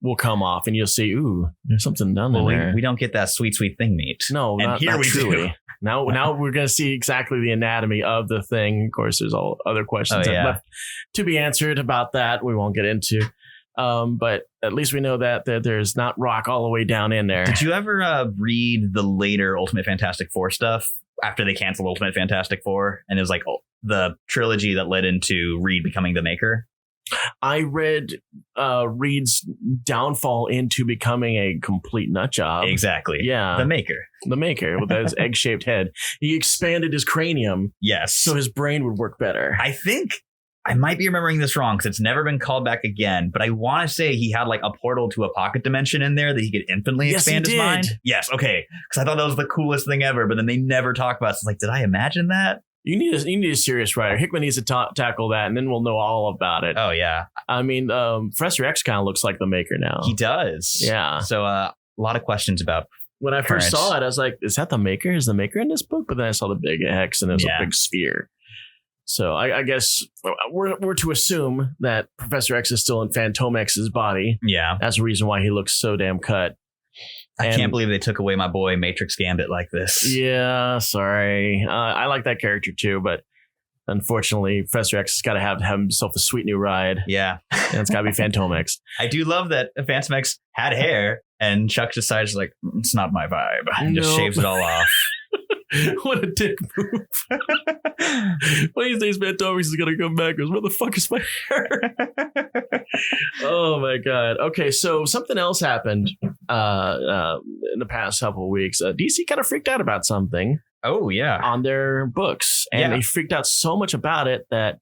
will come off, and you'll see, ooh, there's something down there. We don't get that sweet, sweet Thing meat. No, and not we truly. Now we're going to see exactly the anatomy of the Thing. Of course, there's all other questions left to be answered about that. We won't get into. But at least we know that there's not rock all the way down in there. Did you ever read the later Ultimate Fantastic Four stuff after they canceled Ultimate Fantastic Four? And it was like the trilogy that led into Reed becoming the Maker. I read Reed's downfall into becoming a complete nut job. Exactly. Yeah. The Maker with his egg-shaped head. He expanded his cranium. Yes. So his brain would work better. I think I might be remembering this wrong because it's never been called back again, but I want to say he had like a portal to a pocket dimension in there that he could infinitely expand his mind. Yes. Okay. Because I thought that was the coolest thing ever, but then they never talk about it. It's like, did I imagine that? You need a serious writer. Hickman needs to tackle that, and then we'll know all about it. Oh, yeah. I mean, Professor X kind of looks like the Maker now. He does. Yeah. So a lot of questions about when I first saw it, I was like, is that the Maker? Is the Maker in this book? But then I saw the big X, and there's a big sphere. So I guess we're to assume that Professor X is still in Phantom X's body. Yeah. That's the reason why he looks so damn cut. I can't believe they took away my boy Matrix Gambit like this. Yeah, sorry. I like that character too, but unfortunately, Professor X has got to have himself a sweet new ride. Yeah. And it's got to be Phantom X. I do love that Phantom X had hair, and Chuck decides, like, it's not my vibe. And just shaves it all off. What a dick move. One of these days, Phantom X is going to come back and goes, where the fuck is my hair? Oh, my God. Okay, so something else happened in the past couple of weeks. DC kind of freaked out about something. Oh, yeah. On their books. And they freaked out so much about it that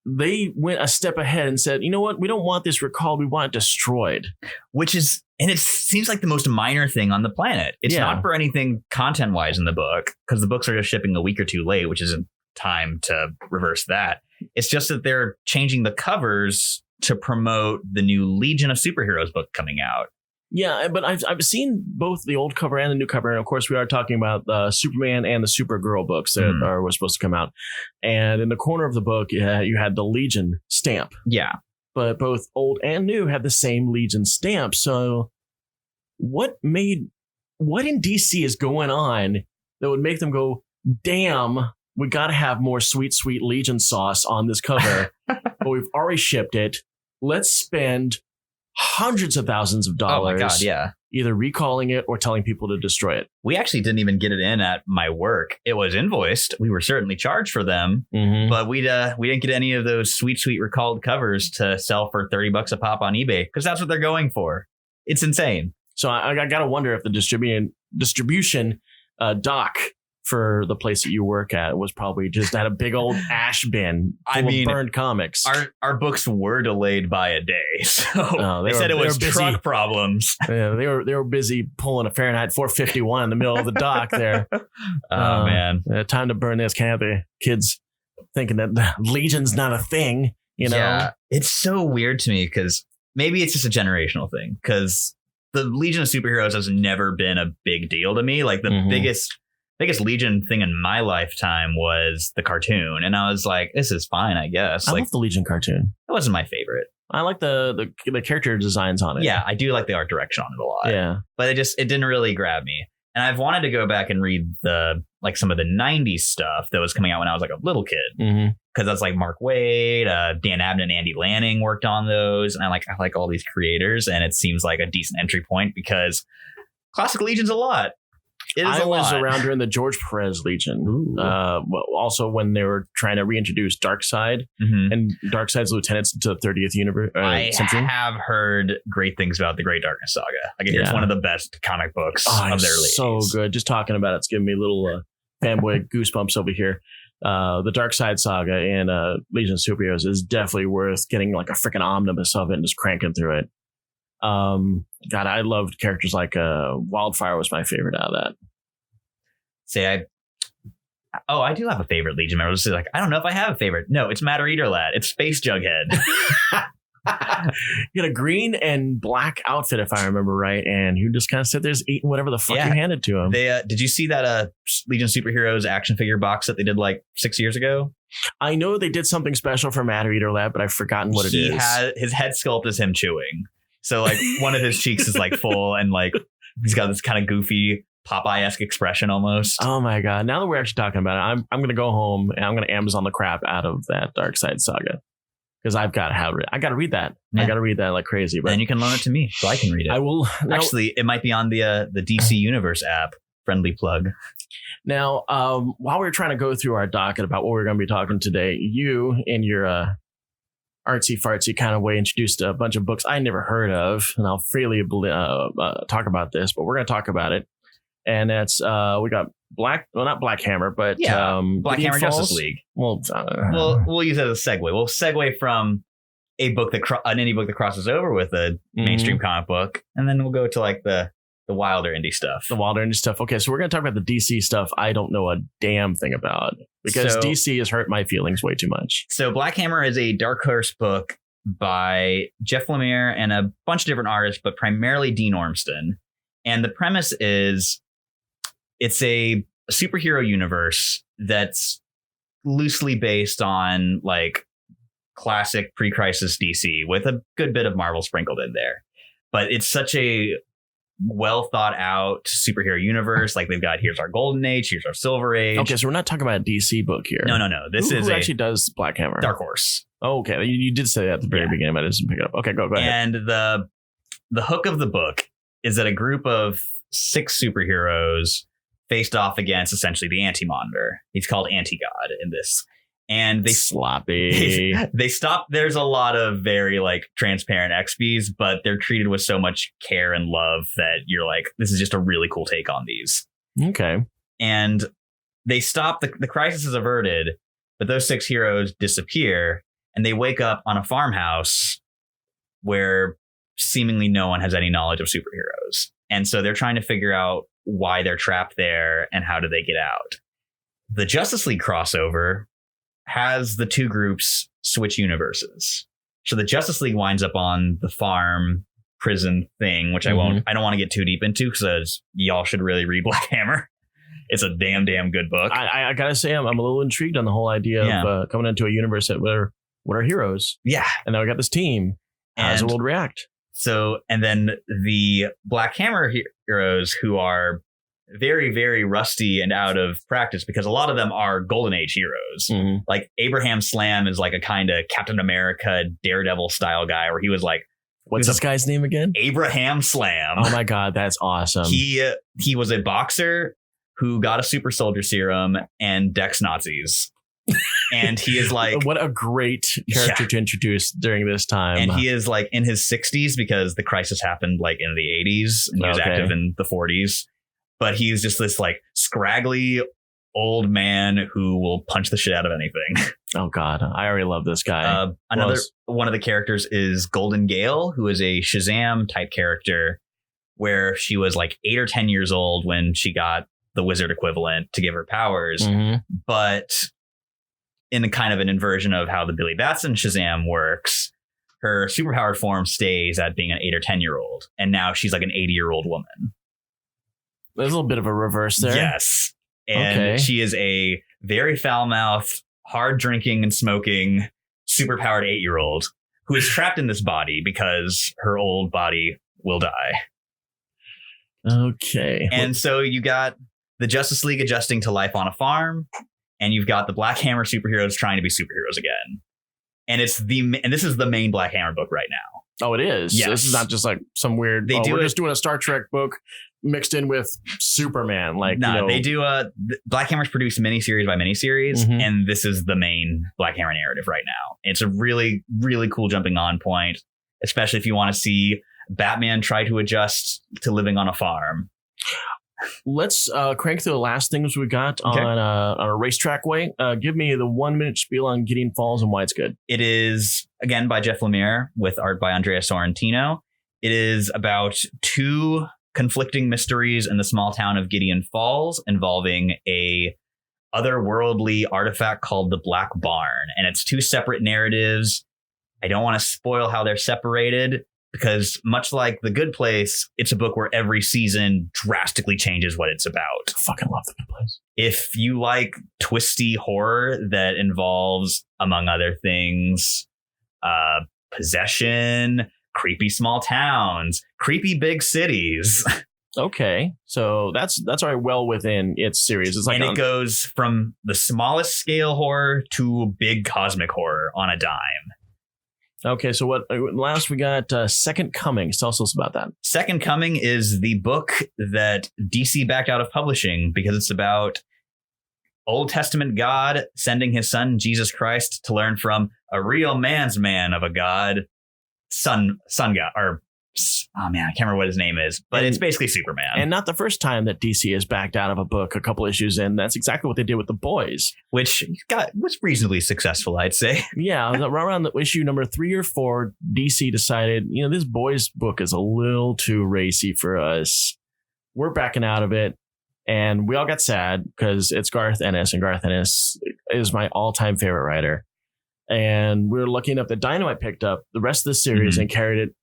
they went a step ahead and said, you know what? We don't want this recalled. We want it destroyed. Which is, and it seems like the most minor thing on the planet. It's not for anything content-wise in the book, because the books are just shipping a week or two late, which isn't time to reverse that. It's just that they're changing the covers to promote the new Legion of Superheroes book coming out. Yeah, but I've seen both the old cover and the new cover, and of course we are talking about the Superman and the Supergirl books that were supposed to come out. And in the corner of the book, you had the Legion stamp. Yeah, but both old and new had the same Legion stamp. So, what in DC is going on that would make them go, "Damn, we got to have more sweet, sweet Legion sauce on this cover," but we've already shipped it. Let's spend hundreds of thousands of dollars. Oh my God, yeah. Either recalling it or telling people to destroy it. We actually didn't even get it in at my work. It was invoiced. We were certainly charged for them, but we didn't get any of those sweet, sweet recalled covers to sell for $30 a pop on eBay because that's what they're going for. It's insane. So I got to wonder if the distribution dock for the place that you work at was probably just at a big old ash bin full of burned comics. Our books were delayed by a day, so they said it was truck problems. Yeah, they were busy pulling a Fahrenheit 451 in the middle of the dock there. Oh man, time to burn this, can't they? Kids thinking that the Legion's not a thing, you know? Yeah, it's so weird to me because maybe it's just a generational thing because the Legion of Superheroes has never been a big deal to me. Like the biggest Legion thing in my lifetime was the cartoon. And I was like, this is fine, I guess. I love the Legion cartoon. That wasn't my favorite. I like the character designs on it. Yeah, I do like the art direction on it a lot. Yeah. But it didn't really grab me. And I've wanted to go back and read some of the 90s stuff that was coming out when I was like a little kid. Because that's like Mark Waid, Dan Abnett and Andy Lanning worked on those. And I like all these creators. And it seems like a decent entry point because Classic Legion's a lot. I was around during the George Perez Legion. Also when they were trying to reintroduce Darkseid and Darkseid's lieutenants to the 30th century. I have heard great things about the Great Darkness Saga. Like it's one of the best comic books of their leagues. So good. Just talking about it's giving me little fanboy goosebumps over here. The Darkseid Saga and Legion of Superheroes is definitely worth getting like a freaking omnibus of it and just cranking through it. God, I loved characters like Wildfire was my favorite out of that. I do have a favorite Legion member. It's like, I don't know if I have a favorite. No, it's Matter Eater Lad. It's Space Jughead. He had a green and black outfit, if I remember right, and he just kind of sit there eating whatever the fuck you handed to him. Did you see that Legion of Superheroes action figure box that they did like 6 years ago? I know they did something special for Matter Eater Lad, but I've forgotten what it is. His head sculpt is him chewing. So like one of his cheeks is like full and like he's got this kind of goofy Popeye-esque expression almost. Oh my God. Now that we're actually talking about it, I'm going to go home and I'm going to Amazon the crap out of that Darkseid Saga because I've got to have it. I got to read that. Yeah. I got to read that like crazy. But then you can loan it to me so I can read it. I will. Actually, it might be on the DC Universe app. Friendly plug. Now, while we're trying to go through our docket about what we're going to be talking today, you in your artsy fartsy kind of way introduced a bunch of books I never heard of, and I'll freely talk about this, but we're going to talk about it. And that's we got not Black Hammer, but Black Hammer Falls? Justice League. Well, we'll use it as a segue. We'll segue from a book an indie book that crosses over with a mainstream comic book, and then we'll go to like the wilder indie stuff. The wilder indie stuff. Okay, so we're going to talk about the DC stuff I don't know a damn thing about because DC has hurt my feelings way too much. So Black Hammer is a Dark Horse book by Jeff Lemire and a bunch of different artists, but primarily Dean Ormston. And the premise is it's a superhero universe that's loosely based on like classic pre-crisis DC with a good bit of Marvel sprinkled in there. But it's such a well thought out superhero universe. Like they've got, here's our golden age, here's our silver age. Okay, so we're not talking about a DC book here. No. Who actually does Black Hammer? Dark Horse. Oh, okay. You did say that at the very beginning, but I didn't pick it up. Okay, go ahead. And the hook of the book is that a group of 6 superheroes faced off against essentially the Anti-Monitor. He's called Anti-God in this. And they sloppy. They stop. There's a lot of very like transparent XPs, but they're treated with so much care and love that you're like, this is just a really cool take on these. Okay. And they stop. The crisis is averted, but those 6 heroes disappear and they wake up on a farmhouse where seemingly no one has any knowledge of superheroes. And so they're trying to figure out why they're trapped there and how do they get out. The Justice League crossover has the 2 groups switch universes. So the Justice League winds up on the farm prison thing, which I don't want to get too deep into because y'all should really read Black Hammer. It's a damn good book. I gotta say, I'm a little intrigued on the whole idea of coming into a universe that what are heroes? Yeah. And now we got this team. How does the world react? So, and then the Black Hammer heroes who are very, very rusty and out of practice because a lot of them are Golden Age heroes. Like Abraham Slam is like a kind of Captain America, Daredevil style guy where he was like, what's this guy's name again? Abraham Slam. Oh my God, that's awesome. He was a boxer who got a super soldier serum and decks Nazis. And he is like... What a great character to introduce during this time. And he is like in his 60s because the crisis happened like in the 80s. And he was active in the 40s. But he's just this like scraggly old man who will punch the shit out of anything. Oh God, I already love this guy. One of the characters is Golden Gale, who is a Shazam type character where she was like 8 or 10 years old when she got the wizard equivalent to give her powers. But in a kind of an inversion of how the Billy Batson Shazam works, her superpowered form stays at being an 8 or 10 year old. And now she's like an 80-year-old woman. There's a little bit of a reverse there. Yes. And she is a very foul-mouthed, hard drinking and smoking, superpowered 8-year-old who is trapped in this body because her old body will die. Okay. And so you got the Justice League adjusting to life on a farm, and you've got the Black Hammer superheroes trying to be superheroes again. And this is the main Black Hammer book right now. Oh, it is? Yes. This is not just like some weird, we're just doing a Star Trek book mixed in with Superman. Like, they do Black Hammer's produced miniseries by miniseries, and this is the main Black Hammer narrative right now. It's a really, really cool jumping on point, especially if you want to see Batman try to adjust to living on a farm. Let's crank through the last things we got on a racetrack way. Give me the 1-minute spiel on Gideon Falls and why it's good. It is, again, by Jeff Lemire with art by Andrea Sorrentino. It is about 2 conflicting mysteries in the small town of Gideon Falls involving a otherworldly artifact called the Black Barn. And it's 2 separate narratives. I don't want to spoil how they're separated, because much like The Good Place, it's a book where every season drastically changes what it's about. I fucking love The Good Place. If you like twisty horror that involves, among other things, possession, creepy small towns, creepy big cities. Okay, so that's already well within its series. It's like, and it goes from the smallest scale horror to big cosmic horror on a dime. Okay, so what last we got? Second Coming. Tell us about that. Second Coming is the book that DC backed out of publishing because it's about Old Testament God sending his son Jesus Christ to learn from a real man's man of a God, son God, or oh man, I can't remember what his name is, but it's basically Superman. And not the first time that DC has backed out of a book a couple issues in. That's exactly what they did with The Boys, which was reasonably successful, I'd say. Yeah, around the issue number 3 or 4, DC decided, this Boys book is a little too racy for us. We're backing out of it. And we all got sad because it's Garth Ennis, and Garth Ennis is my all-time favorite writer. And we were lucky enough that Dynamite picked up the rest of the series and carried it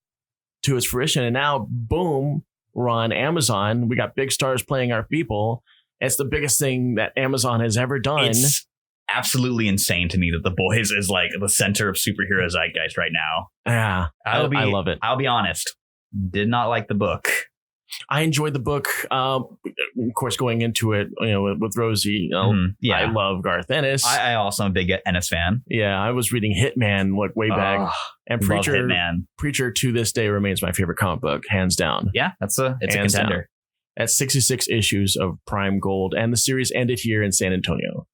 to its fruition. And now, boom, we're on Amazon. We got big stars playing our people. It's the biggest thing that Amazon has ever done. It's absolutely insane to me that The Boys is like the center of superhero zeitgeist right now. Yeah, I love it. I'll be honest. Did not like the book. I enjoyed the book. Of course, going into it, with Rosie, I love Garth Ennis. I also am a big Ennis fan. Yeah, I was reading Hitman way back, and Preacher to this day remains my favorite comic book, hands down. Yeah, it's a contender. That's 66 issues of Prime Gold, and the series ended here in San Antonio.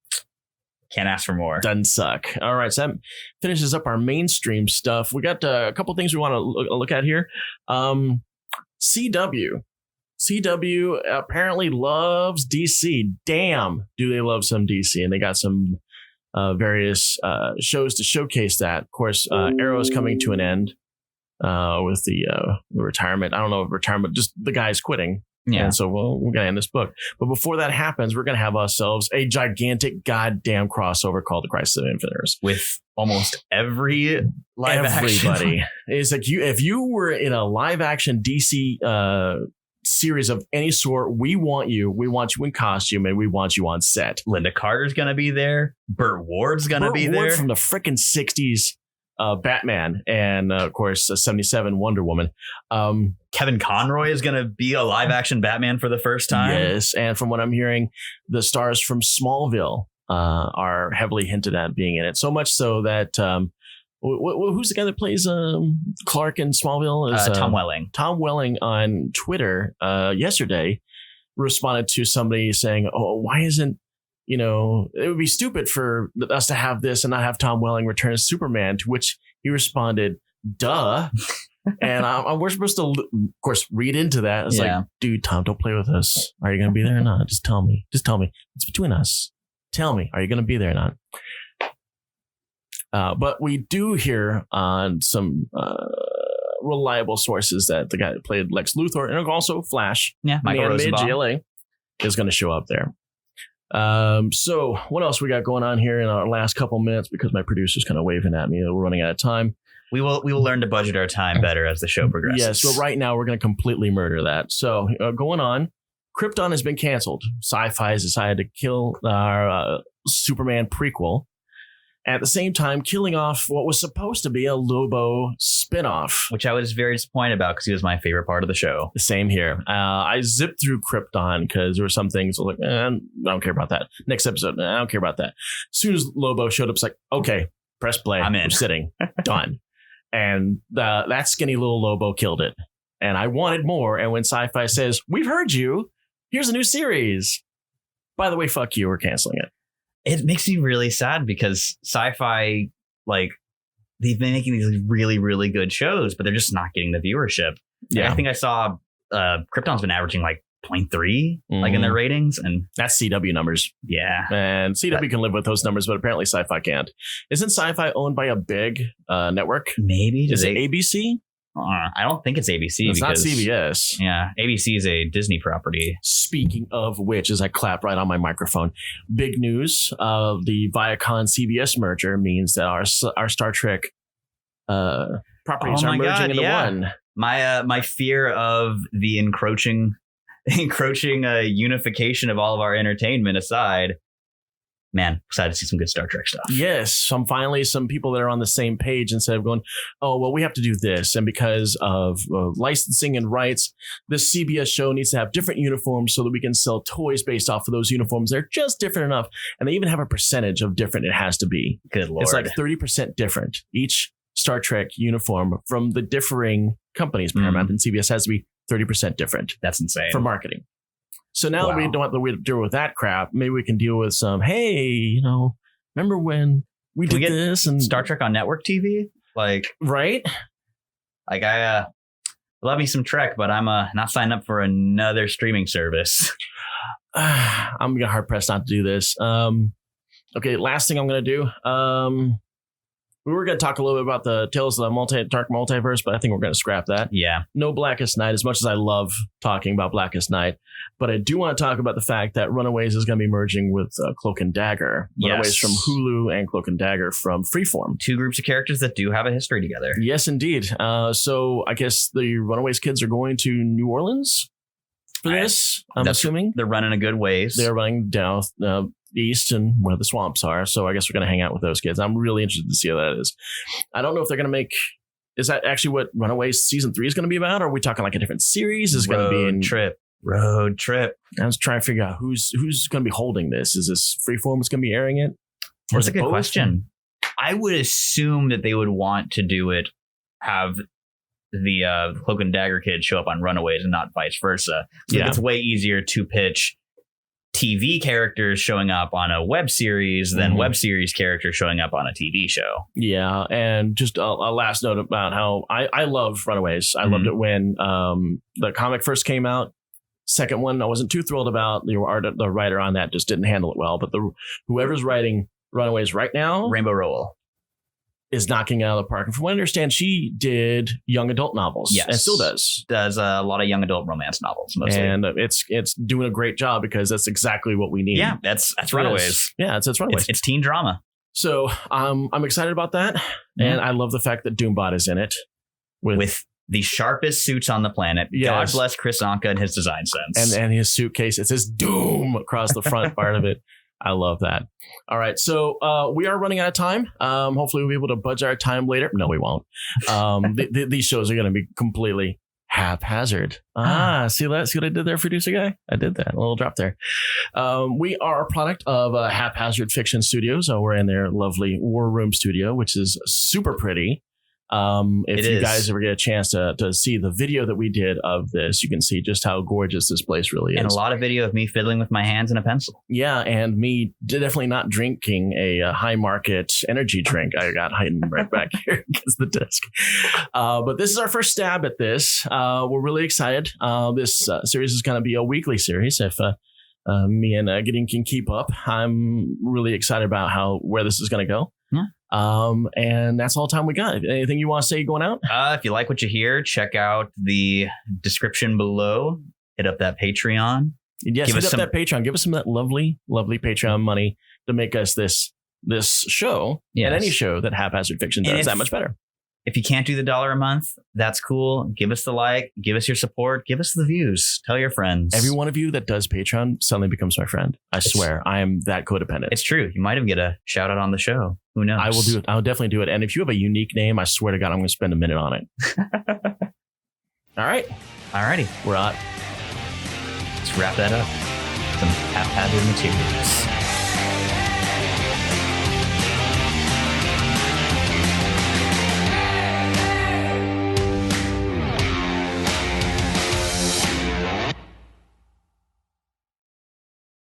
Can't ask for more. Doesn't suck. All right, so that finishes up our mainstream stuff. We got a couple things we want to look at here. CW apparently loves DC. Damn, do they love some DC? And they got some various shows to showcase that. Of course, Arrow is coming to an end with the retirement. I don't know if retirement, just the guy's quitting. Yeah. And so we're going to end this book. But before that happens, we're going to have ourselves a gigantic goddamn crossover called The Crisis of Infinite Earths. With almost every live Everybody. action. It's like if you were in a live action DC series of any sort, we want you. We want you in costume and we want you on set. Linda Carter's going to be there. Burt Ward's going to be Ward there. from the frickin' 60s Batman and, of course, 77 Wonder Woman. Kevin Conroy is going to be a live action Batman for the first time. Yes. And from what I'm hearing, the stars from Smallville are heavily hinted at being in it. So much so that who's the guy that plays Clark in Smallville? Is Tom Welling. Tom Welling on Twitter yesterday responded to somebody saying, "Oh, why isn't it would be stupid for us to have this and not have Tom Welling return as Superman?" To which he responded, "Duh." And we're supposed to, of course, read into that. It's like, dude, Tom, don't play with us. Are you going to be there or not? Just tell me. Just tell me. It's between us. Tell me, are you going to be there or not? But we do hear on some reliable sources that the guy that played Lex Luthor and also Flash, Michael Rosenbaum, GLA, is going to show up there. So what else we got going on here in our last couple minutes, because my producer's kind of waving at me. We're running out of time. We will learn to budget our time better as the show progresses. Yeah, so right now we're going to completely murder that. So going on, Krypton has been canceled. Sci-Fi has decided to kill our Superman prequel. At the same time, killing off what was supposed to be a Lobo spinoff. Which I was very disappointed about because he was my favorite part of the show. The same here. I zipped through Krypton because there were some things like, I don't care about that. Next episode, I don't care about that. As soon as Lobo showed up, it's like, okay, press play. I'm in. We're sitting. Done. And that skinny little Lobo killed it. And I wanted more. And when Sci-Fi says, we've heard you, here's a new series. By the way, fuck you, we're canceling it. It makes me really sad because Sci-Fi, they've been making these really, really good shows, but they're just not getting the viewership. Yeah. I think I saw Krypton's been averaging 0.3 in their ratings, and that's CW numbers. Yeah. And CW can live with those numbers, but apparently Sci-Fi can't. Isn't Sci-Fi owned by a big network? Maybe. Is it ABC? I don't think it's ABC. It's not CBS. Yeah, ABC is a Disney property. Speaking of which, as I clap right on my microphone, big news of the Viacom-CBS merger means that our Star Trek properties are merging into one. My fear of the encroaching unification of all of our entertainment aside, man, excited to see some good Star Trek stuff. Yes, some people that are on the same page instead of going, oh, well, we have to do this. And because of licensing and rights, this CBS show needs to have different uniforms so that we can sell toys based off of those uniforms. They're just different enough. And they even have a percentage of different it has to be. Good Lord. It's like 30% different. Each Star Trek uniform from the differing companies, Paramount and CBS, has to be 30% different. That's insane. For marketing. So now that we don't have to deal with that crap, maybe we can deal with some, hey, remember when we did this? And Star Trek on network TV? Right? I love me some Trek, but I'm not signing up for another streaming service. I'm hard pressed not to do this. Okay, last thing I'm going to do. We were going to talk a little bit about the Tales of the Dark Multiverse, but I think we're going to scrap that. Yeah. No Blackest Night, as much as I love talking about Blackest Night. But I do want to talk about the fact that Runaways is going to be merging with Cloak and Dagger. Runaways from Hulu and Cloak and Dagger from Freeform. Two groups of characters that do have a history together. Yes, indeed. So I guess the Runaways kids are going to New Orleans for this, I'm assuming. They're running a good ways. They're running down east and where the swamps are. So I guess we're going to hang out with those kids. I'm really interested to see how that is. I don't know if they're going to make... Is that actually what Runaways season 3 is going to be about? Or are we talking like a different series? Is going to be in Road Trip. I was trying to figure out who's going to be holding this. Is this Freeform that's going to be airing it? Or That's a good question. I would assume that they would want to do it, have the Cloak and Dagger kids show up on Runaways and not vice versa. So it's way easier to pitch TV characters showing up on a web series than web series characters showing up on a TV show. Yeah. And just a last note about how I love Runaways. I loved it when the comic first came out. Second one, I wasn't too thrilled about. The writer on that just didn't handle it well. But whoever's writing Runaways right now, Rainbow Rowell. is knocking it out of the park. And from what I understand, she did young adult novels. Yes. And still does. Does a lot of young adult romance novels mostly. And it's doing a great job because that's exactly what we need. Yeah, that's Runaways. Yeah, it's Runaways. It's teen drama. So I'm excited about that. And I love the fact that Doombot is in it. With the sharpest suits on the planet. Yes. God bless Chris Anka and his design sense. And his suitcase, it says Doom across the front part of it. I love that. All right. So we are running out of time. Hopefully we'll be able to budge our time later. No, we won't. These shows are going to be completely haphazard. See what I did there, producer guy? I did that. A little drop there. We are a product of Haphazard Fiction Studios. So we're in their lovely War Room studio, which is super pretty. If you guys ever get a chance to see the video that we did of this, you can see just how gorgeous this place really is. And a lot of video of me fiddling with my hands and a pencil. Yeah, and me definitely not drinking a high market energy drink. I got hiding right back here against the desk. But this is our first stab at this. We're really excited. This series is going to be a weekly series. If me and Gideon can keep up, I'm really excited about where this is going to go. Yeah. And that's all the time we got. Anything you want to say going out? If you like what you hear, check out the description below. Hit up that Patreon. Yes, hit up that Patreon. Give us some of that lovely, lovely Patreon money to make us this show and any show that Haphazard Fiction does that much better. If you can't do the $1 a month, that's cool. Give us the like, give us your support, give us the views. Tell your friends. Every one of you that does Patreon suddenly becomes my friend. I swear, I am that codependent. It's true. You might even get a shout out on the show. Who knows? I will do it. I'll definitely do it. And if you have a unique name, I swear to God, I'm going to spend a minute on it. All right. Alrighty. We're out. Let's wrap that up. Some haphazard materials.